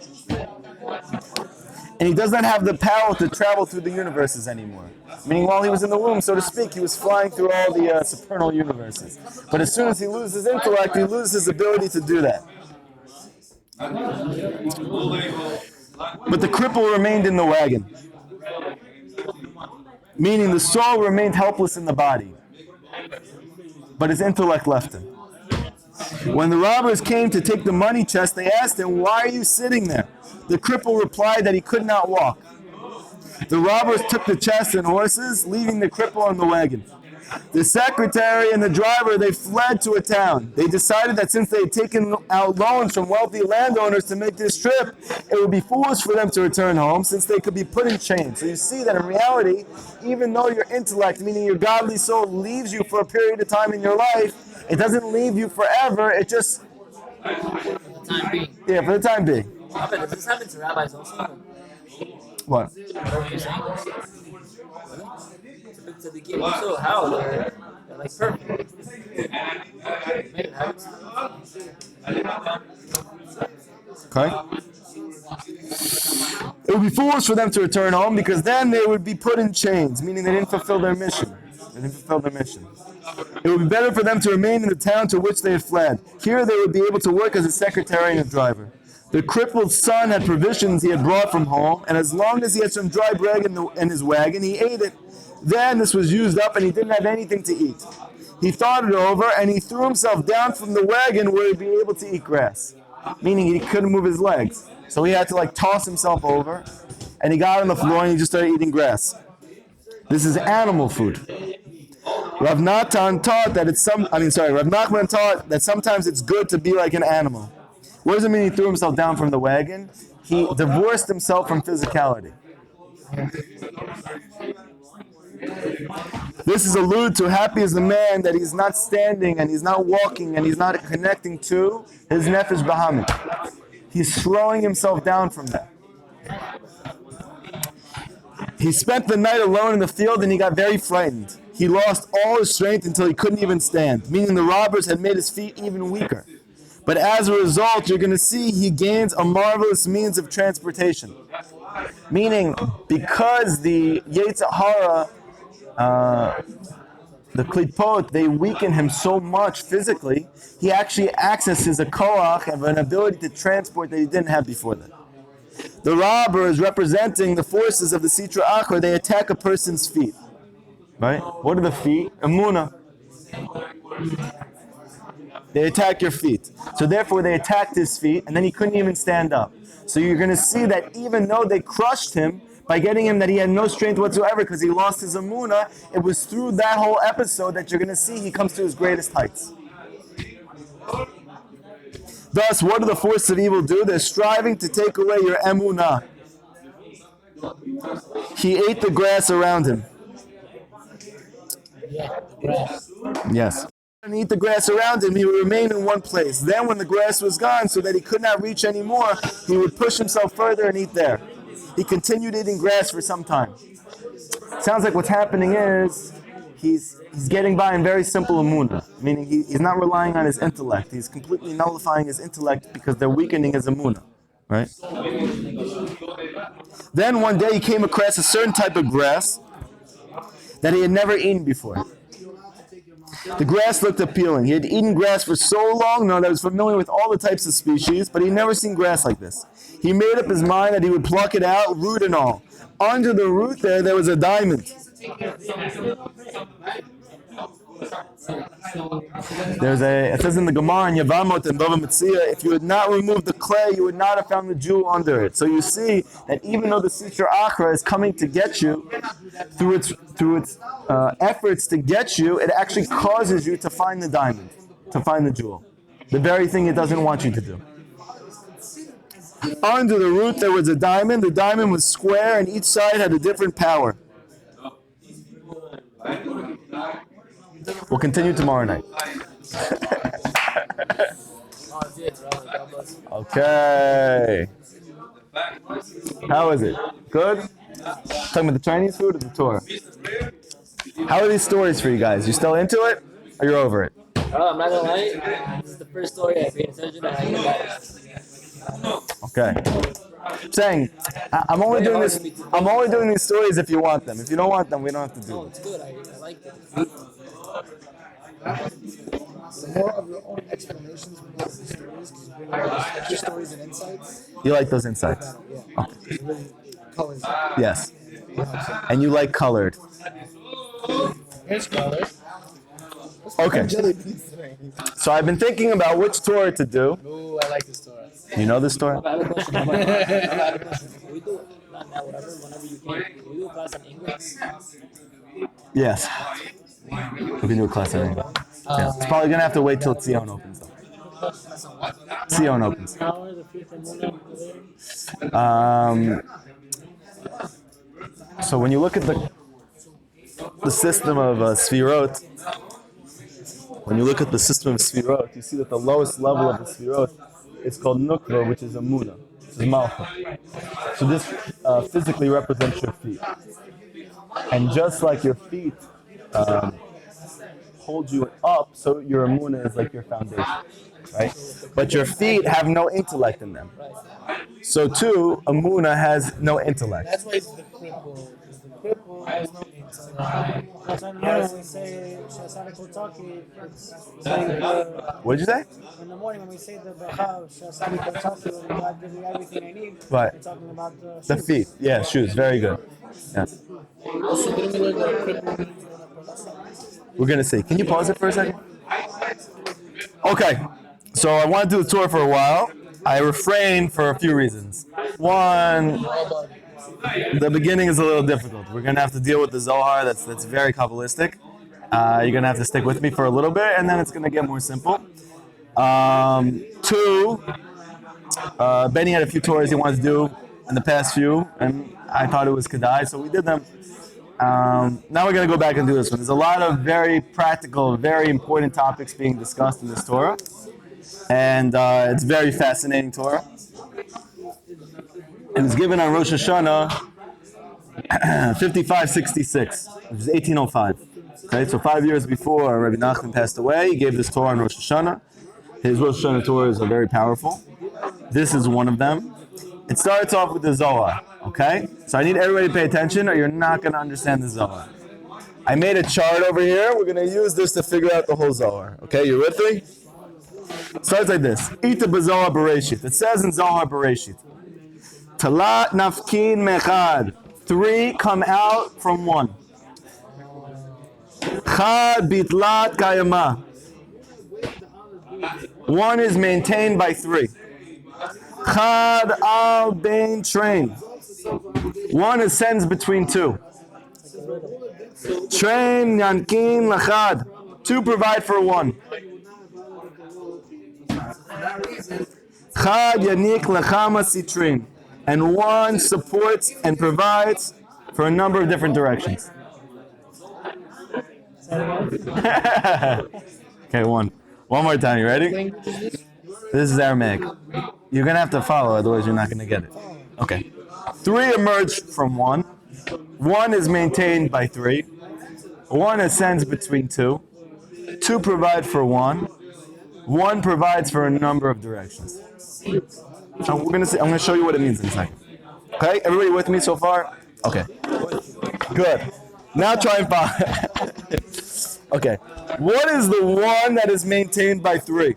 And he does not have the power to travel through the universes anymore. Meaning while he was in the womb, so to speak, he was flying through all the supernal universes. But as soon as he loses his intellect, he loses his ability to do that. But the cripple remained in the wagon. Meaning the soul remained helpless in the body. but his intellect left him. When the robbers came to take the money chest, they asked him, "Why are you sitting there?" The cripple replied that he could not walk. The robbers took the chest and horses, leaving the cripple on the wagon. The secretary and the driver, they fled to a town. They decided that since they had taken out loans from wealthy landowners to make this trip, it would be foolish for them to return home since they could be put in chains. So you see that in reality, even though your intellect, meaning your godly soul, leaves you for a period of time in your life, it doesn't leave you forever. It just, For the time being. yeah, for the time being. But does this happen to rabbis also? What? Whatever you're saying. To the king also, how? They're like perfect. Maybe it happens. Okay? It would be foolish for them to return home because then they would be put in chains, meaning they didn't fulfill their mission. They didn't fulfill their mission. It would be better for them to remain in the town to which they had fled. Here they would be able to work as a secretary and a driver. The crippled son had provisions he had brought from home, and as long as he had some dry bread in his wagon, he ate it. Then this was used up and he didn't have anything to eat. He thought it over and he threw himself down from the wagon where he'd be able to eat grass, meaning he couldn't move his legs. So he had to like toss himself over, and he got on the floor and he just started eating grass. This is animal food. Rav Nachman taught that sometimes it's good to be like an animal. What does it mean he threw himself down from the wagon? He divorced himself from physicality. This is alluded to, happy is the man that he's not standing and he's not walking and he's not connecting to his nefesh bahamut. He's slowing himself down from that. He spent the night alone in the field and he got very frightened. He lost all his strength until he couldn't even stand, meaning the robbers had made his feet even weaker. But as a result, you're going to see he gains a marvelous means of transportation. Meaning, because the Yetzer Hara, the klipot, they weaken him so much physically, he actually accesses a koach of an ability to transport that he didn't have before that. The robbers, representing the forces of the Sitra Achra, they attack a person's feet. Right? What are the feet? Emunah. They attack your feet. So therefore they attacked his feet, and then he couldn't even stand up. So you're going to see that even though they crushed him by getting him that he had no strength whatsoever because he lost his emunah, it was through that whole episode that you're going to see he comes to his greatest heights. Thus, what do the forces of evil do? They're striving to take away your emunah. He ate the grass around him. Yeah, the grass. Yes. And eat the grass around him, he would remain in one place. Then when the grass was gone, so that he could not reach anymore, he would push himself further and eat there. He continued eating grass for some time. Sounds like what's happening is he's getting by in very simple emunah, meaning he's not relying on his intellect. He's completely nullifying his intellect because they're weakening his emunah, right? Then one day he came across a certain type of grass that he had never eaten before. The grass looked appealing. He had eaten grass for so long now that he was familiar with all the types of species, but he'd never seen grass like this. He made up his mind that he would pluck it out, root and all. Under the root there was a diamond. It says in the Gemara in Yavamot and Bava Metzia, if you had not removed the clay, you would not have found the jewel under it. So you see that even though the Sitra Achra is coming to get you, through its efforts to get you, it actually causes you to find the diamond, to find the jewel. The very thing it doesn't want you to do. Under the root there was a diamond. The diamond was square and each side had a different power. We'll continue tomorrow night. Okay. How is it? Good? Talking about the Chinese food or the Torah? How are these stories for you guys? You still into it? Or you're over it? Oh, I'm not gonna lie. This is the first story I paid attention and I get that. Okay. I'm saying I'm only doing this. I'm only doing these stories if you want them. If you don't want them, we don't have to do Oh, them. it's good. I like it. The more of your own explanations when you have these stories, because you bring all these extra stories and insights. You like those insights? Yeah. It really colors it. Yes. And you like colored. Here's color. Okay. Jelly beans today. So I've been thinking about which Torah to do. Ooh, I like this story. You know this Torah? I have a question. I have a question. Can we do not now, whatever, whenever you can? Can we do a class on English? Yes. We can do a class on English. Yeah. It's probably gonna have to wait till Tzion opens though. Tzion opens. How are the fifth and moon today? So when you look at the system of Sfirot, when you look at the system of Sfirot, you see that the lowest level of the Sfirot is called Nukva, which is Amuna, which is Malcha. So this physically represents your feet. And just like your feet hold you up, so your Amuna is like your foundation, right? But your feet have no intellect in them. So too, Amuna has no intellect. That's why it's the cripple. Because the cripple has no intellect. That's why in the morning when we say Shasana Kotaki, it's saying What did you say? in the morning when we say the Bracha, Shasana Kotaki, when God gives me everything I need, Right. we're talking about the The shoes. feet. Yeah, shoes. Very good. Yeah. Also, didn't we learn that a cripple means We're gonna see. Can you pause it for a second? Okay. So I want to do the tour for a while. I refrained for a few reasons. One, the beginning is a little difficult. We're gonna have to deal with the Zohar. That's very Kabbalistic. You're gonna have to stick with me for a little bit, and then it's gonna get more simple. Two, Benny had a few tours he wanted to do in the past few, and I thought it was Kedai, so we did them. Now we're going to go back and do this one. There's a lot of very practical, very important topics being discussed in this Torah, and it's very fascinating Torah. And it's given on Rosh Hashanah 5566, which is 1805. Okay, so 5 years before Rabbi Nachman passed away, he gave this Torah on Rosh Hashanah. His Rosh Hashanah Torahs are very powerful. This is one of them. It starts off with the Zohar, okay? So I need everybody to pay attention or you're not going to understand the Zohar. I made a chart over here. We're going to use this to figure out the whole Zohar. Okay, you with me? It starts like this. Ita b'Zohar Bereshit. It says in Zohar Bereshit. Talat nafkin mechad. 3 come out from 1. Chad bitlat kayama. 1 is maintained by 3. Chad al bein train. 1 ascends between 2. Train yankin lachad. 2 provide for 1. Chad yanik lachama sitrin. And 1 supports and provides for a number of different directions. Okay, 1. One more time, you ready? This is Aramaic. You're going to have to follow, otherwise you're not going to get it. Okay. 3 emerge from 1. 1 is maintained by 3. 1 ascends between 2. 2 provide for 1. 1 provides for a number of directions. So I'm going to show you what it means in a second. Okay? Everybody with me so far? Okay. Good. Now try and follow. Okay. What is the 1 that is maintained by 3?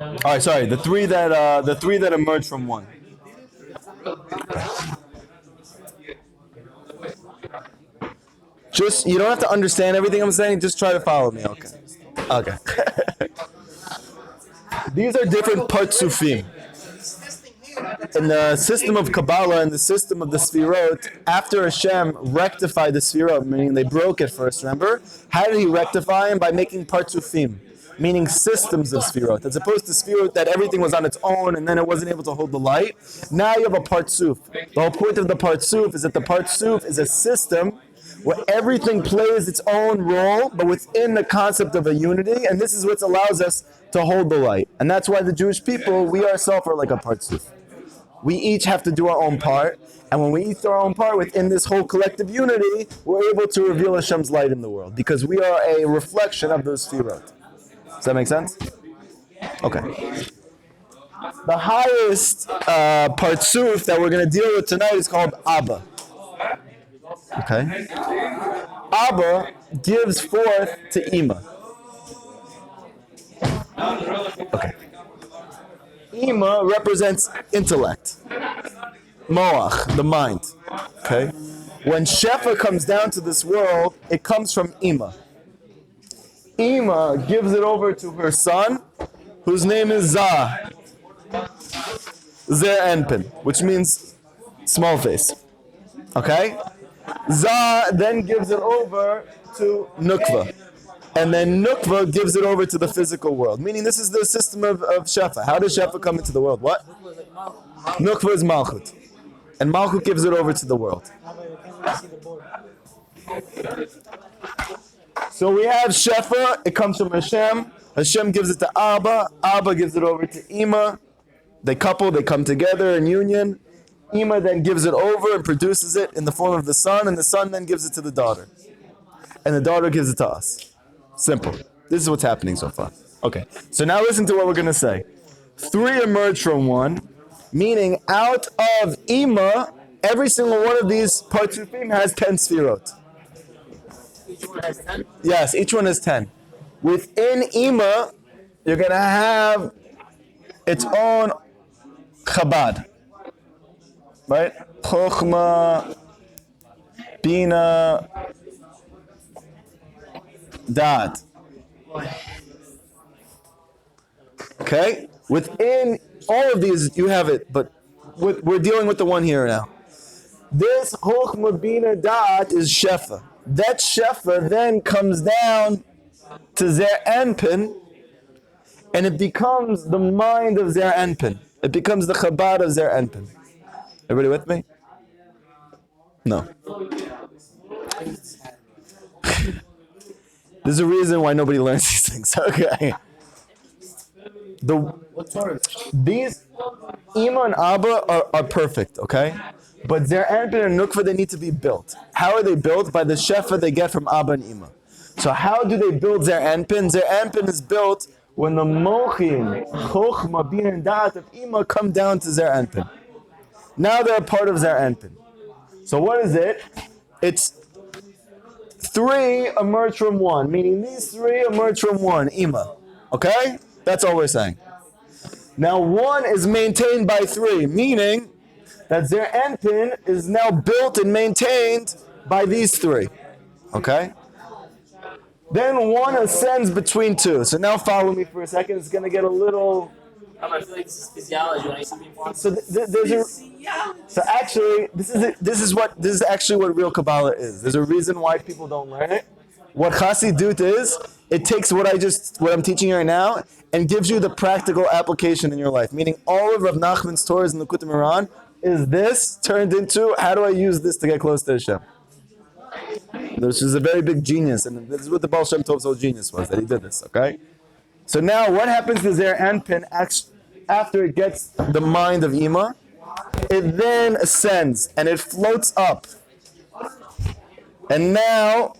All right, sorry. The 3 that emerge from 1. Just you don't have to understand everything I'm saying. Just try to follow me. Okay. Okay. These are different partsufim. In the system of Kabbalah and the system of the Sfirot, after Hashem rectified the Sfirot, meaning they broke it first, remember? How did he rectify them? By making partsufim, meaning systems of Sfirot. As opposed to Sfirot that everything was on its own and then it wasn't able to hold the light. Now you have a partsuf. The whole point of the partsuf is that the partsuf is a system where everything plays its own role, but within the concept of a unity, and this is what allows us to hold the light. And that's why the Jewish people, we ourselves are like a partsuf. We each have to do our own part, and when we each do our own part within this whole collective unity, we're able to reveal Hashem's light in the world, because we are a reflection of those Sfirot. Does that make sense? Okay. The highest partsuf that we're going to deal with tonight is called Abba. Okay? Abba gives forth to Ima. Okay. Ima represents intellect. Moach, the mind. Okay? When Shefa comes down to this world, it comes from Ima. Ima gives it over to her son, whose name is Zah, Zer Enpin, which means small face. Okay? Zah then gives it over to Nukva. And then Nukva gives it over to the physical world. Meaning this is the system of Shefa. How does Shefa come into the world? What? Nukva is Malchut. And Malchut gives it over to the world. So we have Shefa, it comes from Hashem. Hashem gives it to Abba. Abba gives it over to Ima. They couple, they come together in union. Ima then gives it over and produces it in the form of the son, and the son then gives it to the daughter. And the daughter gives it to us. Simple. This is what's happening so far. Okay, so now listen to what we're going to say. 3 emerge from 1, meaning out of Ima, every single one of these Partsufim has 10 Sfirot. Each one has 10? Yes, each one has 10. Within Ima, you're going to have its own Chabad. Right? Chokhmah, Bina, Dad. Okay? Within all of these, you have it, but we're dealing with the one here now. This Chokhmah, Bina, Dad is Shefa. That Shefa then comes down to Zer Anpin, and it becomes the mind of Zer Anpin. It becomes the Chabad of Zer Anpin. Everybody with me? No. There's a reason why nobody learns these things. Okay. These Ima and Abba are perfect, okay? But Zer Anpin and Nukva, they need to be built. How are they built? By the Shefa they get from Abba and Ima. So how do they build Zer Anpin? Zer Anpin is built when the Mochin, Chokhmah, Bina, and Da'at of Ima come down to Zer Anpin. Now they're part of Zer Anpin. So what is it? It's 3 emerge from 1, meaning these 3 emerge from 1, Ima. Okay? That's all we're saying. Now 1 is maintained by 3, meaning that Zer Anpin is now built and maintained by these 3. Okay? Then 1 ascends between 2. So now follow me for a second. It's going to get a little... I feel like this is physiology when I used to be informed. So actually, this is actually what real Kabbalah is. There's a reason why people don't learn it. What Chassidut is, it takes what I'm teaching you right now and gives you the practical application in your life. Meaning all of Rav Nachman's Torahs in the Likutei Mohoran is this turned into how do I use this to get close to Hashem? This is a very big genius, and this is what the Baal Shem Tov's whole genius was, that he did this, okay? So now, what happens to Zer Anpin after it gets the mind of Ima? It then ascends, and it floats up. And now,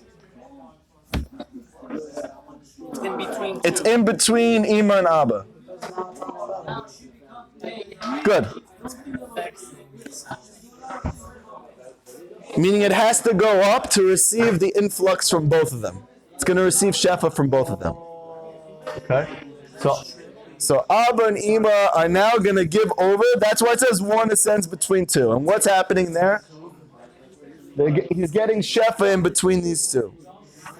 it's in between Ima and Abba. Good. Meaning it has to go up to receive the influx from both of them. It's going to receive Shefa from both of them. Okay? So Abba and Ima are now going to give over. That's why it says 1 ascends between 2. And what's happening there? He's getting Shefa in between these 2.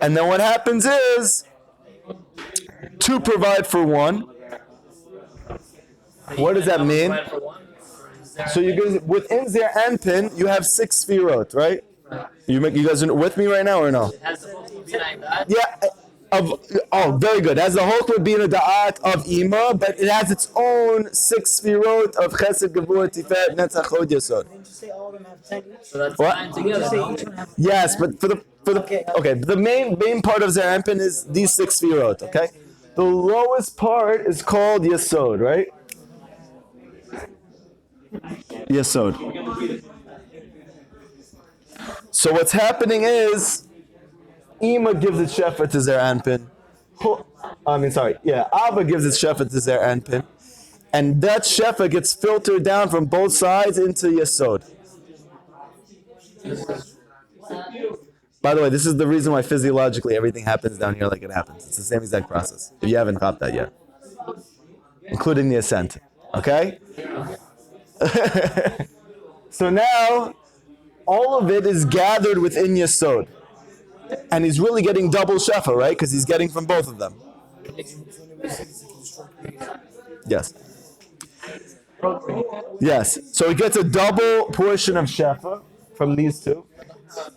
And then what happens is 2 provide for 1. What does that mean? So you guys, within Zer Anpin, you have 6 Sfirot, right? You guys are with me right now or no? Yeah. Very good. It has the Chokhmah Bina Da'at of Ima, but it has its own 6 Sfirot of Chesed, Gevurah, Tiferet, Netzach, Hod, Yesod. Didn't you say all of them have 10 each? So that's What? 9 together. No? Yes, but the main part of Zer Anpin is these 6 Sfirot, okay? The lowest part is called Yesod, right? Yesod. So what's happening is Ima gives its Shefa to Zer Anpin. Abba gives its Shefa to Zer Anpin. And that Shefa gets filtered down from both sides into Yesod. By the way, this is the reason why physiologically everything happens down here like it happens. It's the same exact process, if you haven't caught that yet. Including the ascent. Okay? So now, all of it is gathered within Yesod. and he's really getting double shefa, right? Because he's getting from both of them. Yes. Yes. So he gets a double portion of shefa from these two.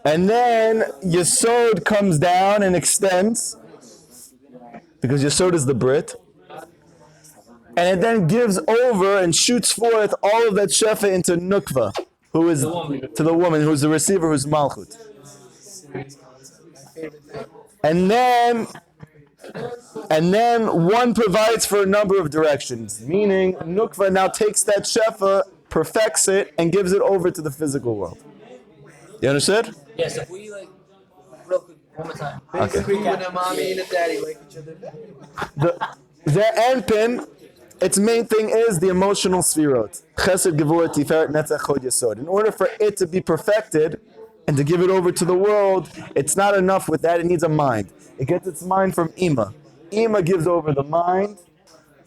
And then Yesod comes down and extends, because Yesod is the Brit. And it then gives over and shoots forth all of that shefa into Nukva, who is to the woman, who's the receiver, who's Malchut. And then one provides for a number of directions, meaning Nukva now takes that shefa, perfects it, and gives it over to the physical world. You understood? Yes, if we real quick, one more time. Okay. When a mommy and a daddy like each other. The Anpin, its main thing is the emotional sfirot. Chesed, Gevurah, Tiferet, Netzach, Chod, Yesod. In order for it to be perfected and to give it over to the world, it's not enough with that, it needs a mind. It gets its mind from Ima. Ima gives over the mind,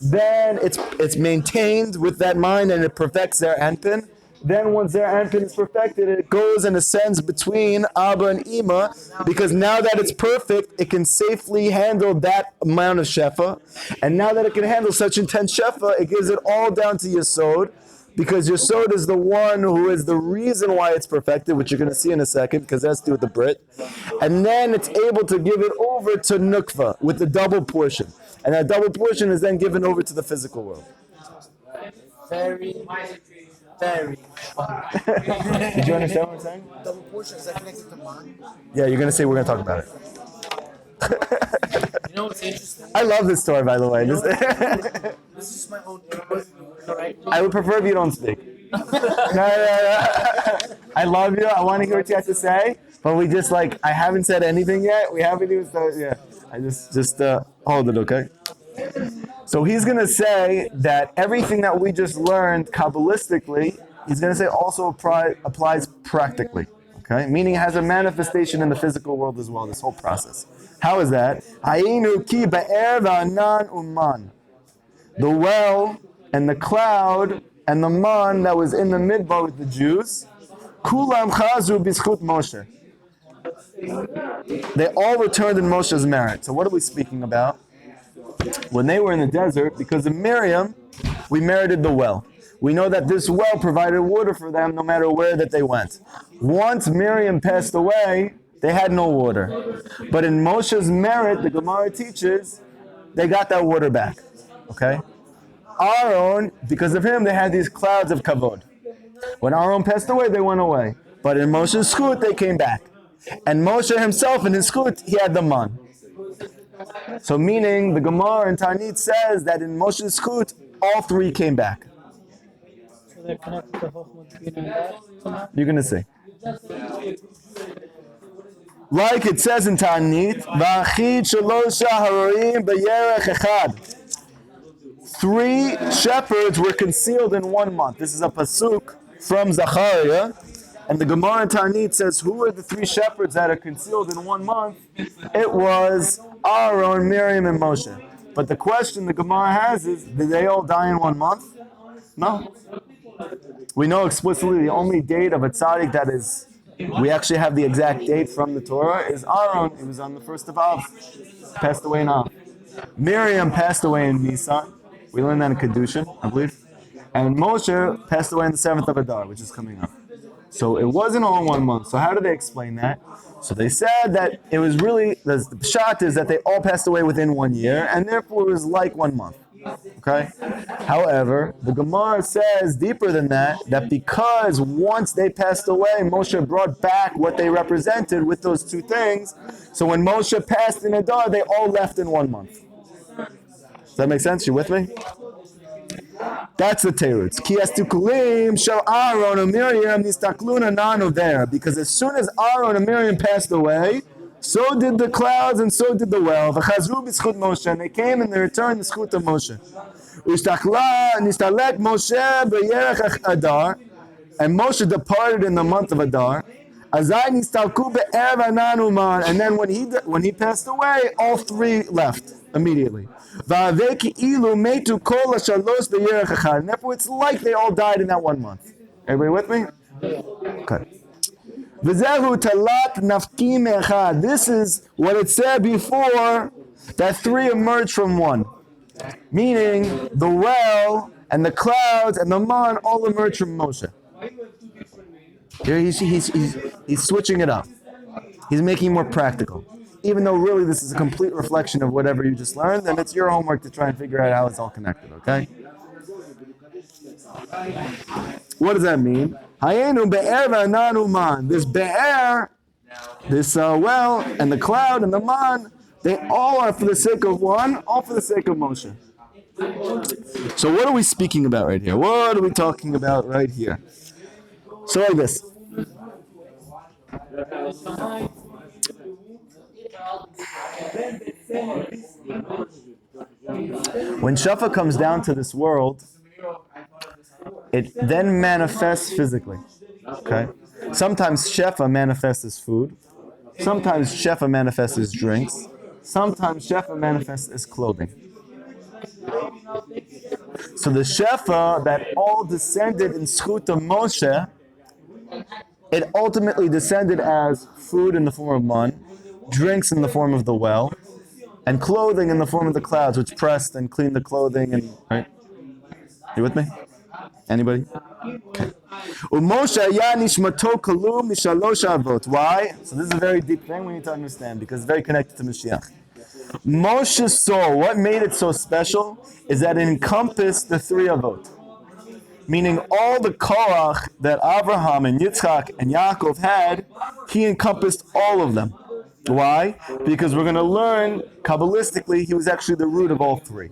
then it's maintained with that mind and it perfects their Anpin. Then once their Anpin is perfected, it goes and ascends between Abba and Ima, because now that it's perfect, it can safely handle that amount of Shefa. And now that it can handle such intense Shefa, it gives it all down to Yesod, because Yesod is the one who is the reason why it's perfected, which you're going to see in a second, because that's to do with the Brit. And then it's able to give it over to Nukva with the double portion. And that double portion is then given over to the physical world. Very fun. Did you understand what I'm saying? Double portion, is that connected to mine? Yeah, you're going to say we're going to talk about it. You know what's interesting? I love this story, by the way. This is my own input, correct? I would prefer if you don't speak. No. I love you. I want to hear what you have to say, but we just I haven't said anything yet. We haven't even started. Yeah, I just hold it, okay? So he's going to say that everything that we just learned Kabbalistically, he's going to say also applies practically. Okay, meaning it has a manifestation in the physical world as well. This whole process. How is that? Hayinu ki ba'er va'anan uman. The well and the cloud and the man that was in the midbar with the Jews, kulam chazu b'zchut Moshe. They all returned in Moshe's merit. So what are we speaking about? When they were in the desert, because of Miriam, we merited the well. We know that this well provided water for them no matter where that they went. Once Miriam passed away, they had no water. But in Moshe's merit, the Gemara teaches, they got that water back. Okay? Aaron, because of him, they had these clouds of kavod. When Aaron passed away, they went away. But in Moshe's skut, they came back. And Moshe himself, in his skut, he had the man. So meaning, the Gemara in Tanit says that in Moshe's skut, all three came back. So they're connected to Chochmah Bina and that somehow? You're going to see. Like it says in Tanit, V'achid shalosha haroim b'yerech echad. 3 shepherds were concealed in 1 month. This is a pasuk from Zachariah. And the Gemara in Tanit says, who are the 3 shepherds that are concealed in 1 month? It was Aaron, Miriam, and Moshe. But the question the Gemara has is, did they all die in 1 month? No. We know explicitly the only date of a tzaddik that is, we actually have the exact date from the Torah, is Aaron. It was on the 1st of Av. Passed away in Av. Miriam passed away in Nisan. We learned that in Kedushin, I believe. And Moshe passed away on the 7th of Adar, which is coming up. So it wasn't all in 1 month. So how do they explain that? So they said that it was really, the pshat is that they all passed away within 1 year, and therefore it was like 1 month. Okay? However, the Gemara says deeper than that, that because once they passed away, Moshe brought back what they represented with those 2 things. So when Moshe passed in Adar, they all left in 1 month. Does that make sense? You with me? That's the teretz. Ki astukulim shel Aaron and Miriam nistakluna nanu there. Because as soon as Aaron and Miriam passed away, so did the clouds and so did the well. V'chazru b'zchut Moshe. And they came and they returned the zchut of Moshe. Ushtakla nistalek Moshe b'yerech Adar. And Moshe departed in the month of Adar. Azai nistalku be'er v'anan uman. And then when he passed away, all 3 left immediately. And therefore it's like they all died in that 1 month. Everybody with me? Okay. V'zehu talat nafkim echad. This is what it said before, that three emerged from one. Meaning, the well and the clouds and the man all emerged from Moshe. Here he's switching it up. He's making it more practical. Even though really this is a complete reflection of whatever you just learned, and it's your homework to try and figure out how it's all connected, okay? What does that mean? Hayenu be'er v'ananu man. This be'er, this well, and the cloud and the man, they all are for the sake of one, all for the sake of Moshe. So what are we speaking about right here? What are we talking about right here? So like this. When Shafa comes down to this world, it then manifests physically. Okay? Sometimes Shefa manifests as food. Sometimes Shefa manifests as drinks. Sometimes Shefa manifests as clothing. So the Shefa that all descended in Schut of Moshe, it ultimately descended as food in the form of man, drinks in the form of the well, and clothing in the form of the clouds, which pressed and cleaned the clothing. And right? You with me? Anybody? Okay. Why? So this is a very deep thing we need to understand because it's very connected to Mashiach. Moshe's soul, what made it so special is that it encompassed the three avot. Meaning all the koach that Abraham and Yitzchak and Yaakov had, he encompassed all of them. Why? Because we're going to learn, Kabbalistically, he was actually the root of all three.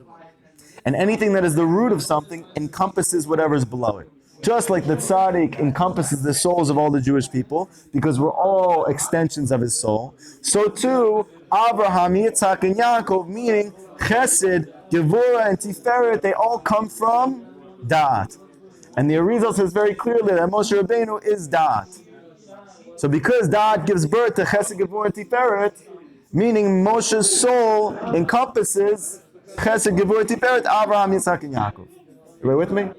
And anything that is the root of something encompasses whatever is below it. Just like the tzaddik encompasses the souls of all the Jewish people, because we're all extensions of his soul, so too, Abraham, Yitzchak, and Yaakov, meaning Chesed, Gevurah, and Tiferet, they all come from Da'at. And the Arizal says very clearly that Moshe Rabbeinu is Da'at. So because Da'at gives birth to Chesed, Gevurah, and Tiferet, meaning Moshe's soul encompasses Chesed, Gevurah, Tiferet, Abraham, Yitzchak, and Yaakov. You with me?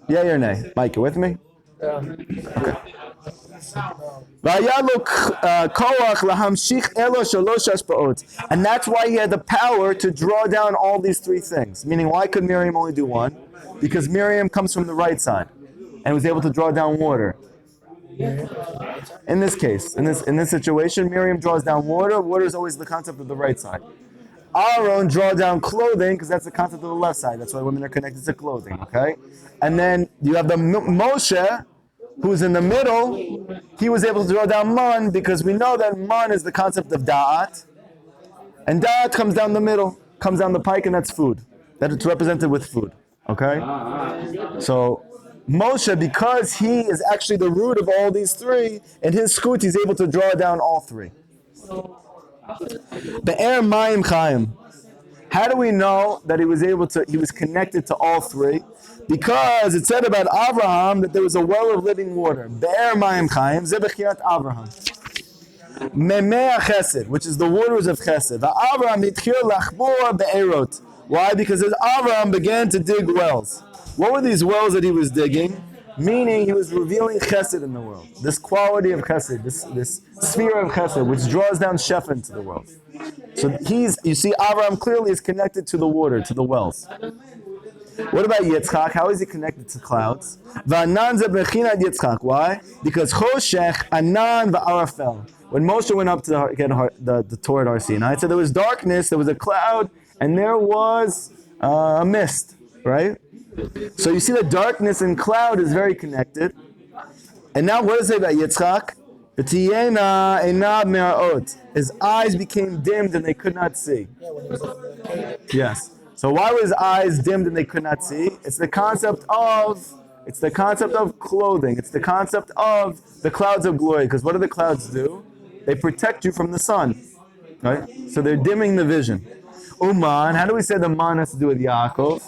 Yeah or nay? Mike, you with me? Okay. And that's why he had the power to draw down all these three things. Meaning, why could Miriam only do one? Because Miriam comes from the right side and was able to draw down water. In this case, in this situation, Miriam draws down water. Water is always the concept of the right side. Aaron draw down clothing because that's the concept of the left side. That's why women are connected to clothing. Okay, and then you have the Moshe, who's in the middle. He was able to draw down man because we know that man is the concept of da'at, and da'at comes down the middle, comes down the pike, and that's food. That it's represented with food. Okay, so Moshe, because he is actually the root of all these three, in his skut he's able to draw down all three. Be'er Mayim Chaim. How do we know that he was connected to all three? Because it said about Abraham that there was a well of living water. Be'er Mayim Chaim, Zebechiyat Abraham. Memea Chesed, which is the waters of Chesed. Abraham itchil lachbor be'erot. Why? Because as Abraham began to dig wells. What were these wells that he was digging? Meaning he was revealing chesed in the world. This quality of chesed, this sphere of chesed, which draws down shefa into the world. So you see, Abraham clearly is connected to the water, to the wells. What about Yitzchak? How is he connected to clouds? V'anan ze b'chinat Yitzchak. Why? Because choshech, anan v'arafel. When Moshe went up to get the Torah at Har Sinai, it said there was darkness, there was a cloud, and there was a mist, right? So you see that darkness and cloud is very connected. And now what does it say about Yitzchak? His eyes became dimmed and they could not see. Yes. So why were his eyes dimmed and they could not see? It's the concept of clothing. It's the concept of the clouds of glory. Because what do the clouds do? They protect you from the sun. Right? So they're dimming the vision. Uman, how do we say the man has to do with Yaakov?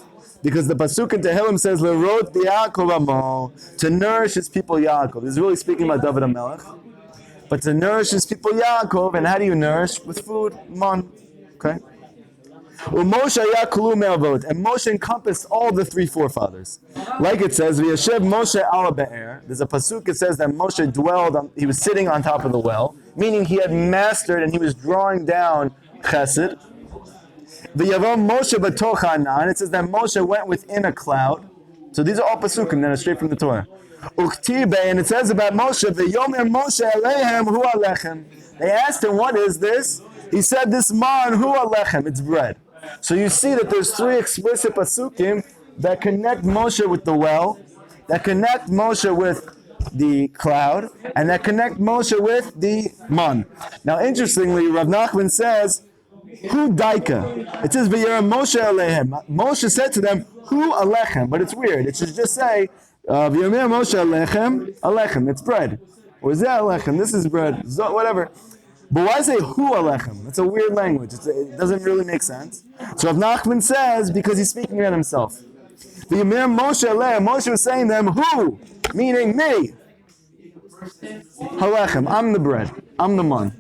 Because the pasuk in Tehillim says, "Lerot b'Yaakov amo," to nourish his people Yaakov. This is really speaking about David HaMelech. But to nourish his people Yaakov, and how do you nourish? With food, man. Okay. Moshe yakulu me'avot, and Moshe encompassed all the three forefathers. Like it says, V'yashev Moshe ala be'er. There's a pasuk that says that Moshe he was sitting on top of the well, meaning he had mastered and he was drawing down chesed. V'yavam Moshe b'toch ha'anan, it says that Moshe went within a cloud. So these are all pasukim that are straight from the Torah. Uktibe, and it says about Moshe, V'yomer Moshe aleihem hu alechem. They asked him, what is this? He said, this man hu alechem, it's bread. So you see that there's three explicit pasukim that connect Moshe with the well, that connect Moshe with the cloud, and that connect Moshe with the man. Now interestingly, Rav Nachman says, Hu daika. It says, V'yera Moshe aleihem. Moshe said to them, Hu alechem. But it's weird. It should just say, V'yera Moshe alechem, alechem. It's bread. Or is that alechem? This is bread. Whatever. But why say Hu alechem? It's a weird language. It doesn't really make sense. So Rav Nachman says, because he's speaking about himself. V'yera Moshe alechem. Moshe was saying to them, Hu, meaning me. Alechem. I'm the bread. I'm the man.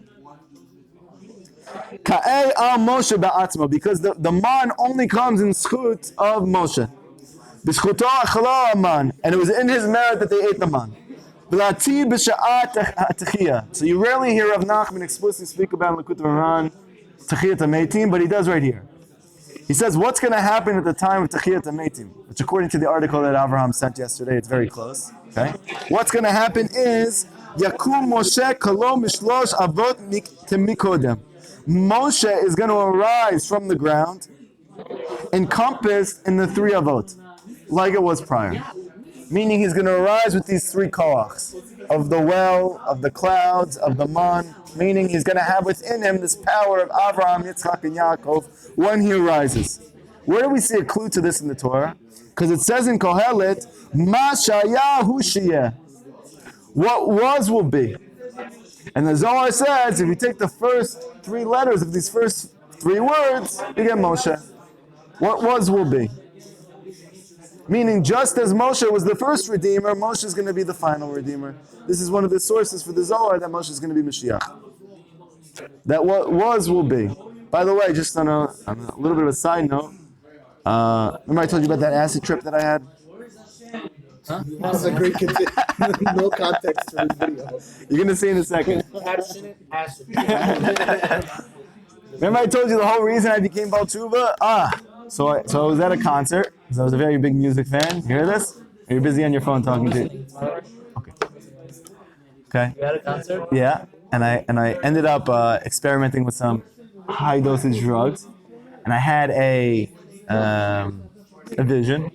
Ka'ei al Moshe ba'atzma, because the man only comes in schut of Moshe. B'schuto achalo man, and it was in his merit that they ate the man. B'lati b'sha'at techiyah. So you rarely hear Rav Nachman explicitly speak about Likutei Mohoran, techiyat hameitim, but he does right here. He says, what's going to happen at the time of techiyat hameitim? Which according to the article that Avraham sent yesterday, it's very close. Okay? What's going to happen is, Yakum Moshe kalo mishlosh avot mikodem. Moshe is going to arise from the ground, encompassed in the three avot, like it was prior. Meaning he's going to arise with these three koachs, of the well, of the clouds, of the man, meaning he's going to have within him this power of Avraham, Yitzchak, and Yaakov when he arises. Where do we see a clue to this in the Torah? Because it says in Kohelet, Ma shaya hu sheyeh. What was will be. And the Zohar says, if you take the first three letters of these first three words, you get Moshe. What was will be. Meaning, just as Moshe was the first redeemer, Moshe is going to be the final redeemer. This is one of the sources for the Zohar that Moshe is going to be Mashiach. That what was will be. By the way, just on a little bit of a side note, remember I told you about that acid trip that I had? Huh? That's a great no context to this video. You're going to see in a second. Acid. Remember I told you the whole reason I became Baal Tshuva? So I was at a concert, because I was a very big music fan. You hear this? Are you busy on your phone talking to you? Okay. You had a concert? Yeah, and I ended up experimenting with some high dosage drugs, and I had a vision.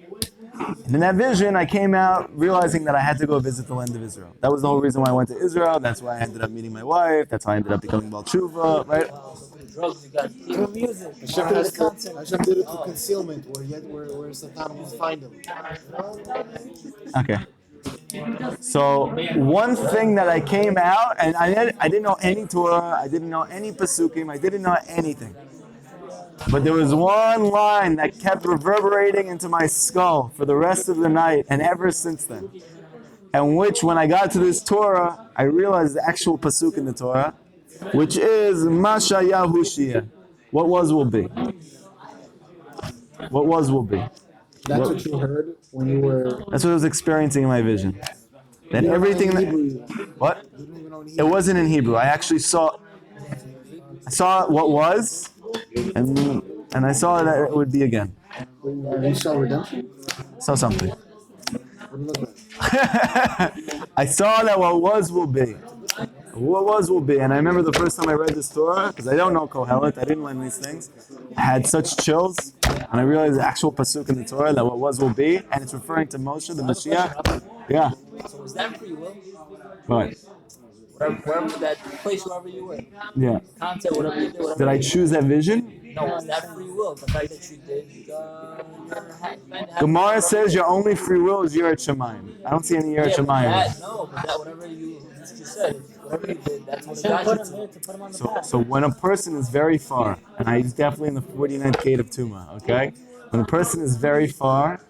And in that vision, I came out realizing that I had to go visit the land of Israel. That was the whole reason why I went to Israel. That's why I ended up meeting my wife. That's why I ended up becoming Baal Tshuva, right? Drugs you got. Through music. Hashem did it to concealment, where Satan will find him. Okay. So one thing that I came out, and I didn't know any Torah, I didn't know any Pasukim, I didn't know anything. But there was one line that kept reverberating into my skull for the rest of the night, and ever since then. And which, when I got to this Torah, I realized the actual pasuk in the Torah, which is Masha Yahushia. What was will be. What was will be. That's what you heard when you were. That's what I was experiencing in my vision. That everything that. What? It wasn't in Hebrew. I actually saw what was, and I saw that it would be again. You saw redemption? Saw something. What did it look like? I saw that what was will be. What was will be. And I remember the first time I read this Torah, because I don't know Kohelet, I didn't learn these things. I had such chills, and I realized the actual pasuk in the Torah that what was will be, and it's referring to Moshe, the Mashiach. Yeah. So was that free will? Right. Wherever that place, wherever you were. Yeah. Content, whatever you did. Whatever Did I you choose that vision? No, was that free will? The fact that you did Gemara says your only free will is Yirat Shamayim. I don't see any Yirat Shamayim. No, but that whatever you just said, whatever you did, that's what it Put got him you there to. to put him on the path. So when a person is very far, and he's definitely in the 49th gate of Tuma, okay? When a person is very far,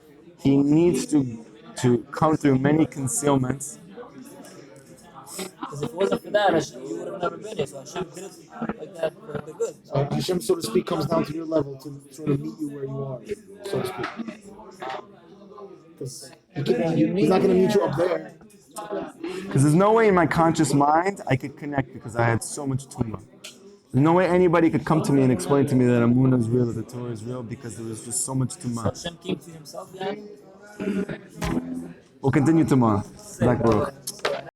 he needs to come through many concealments Because if it wasn't for that, Hashem, you would have never been here. So Hashem did it like that for the good. So Hashem, so to speak, comes down to your level to sort of meet you where you are, so to speak. Because he's not going to meet you up there. Because there's no way in my conscious mind I could connect because I had so much tumah. There's no way anybody could come to me and explain to me that Amunah is real, that the Torah is real, because there was just so much So tumah. Hashem came to himself, yeah? We'll continue tomorrow. Back, Baruch.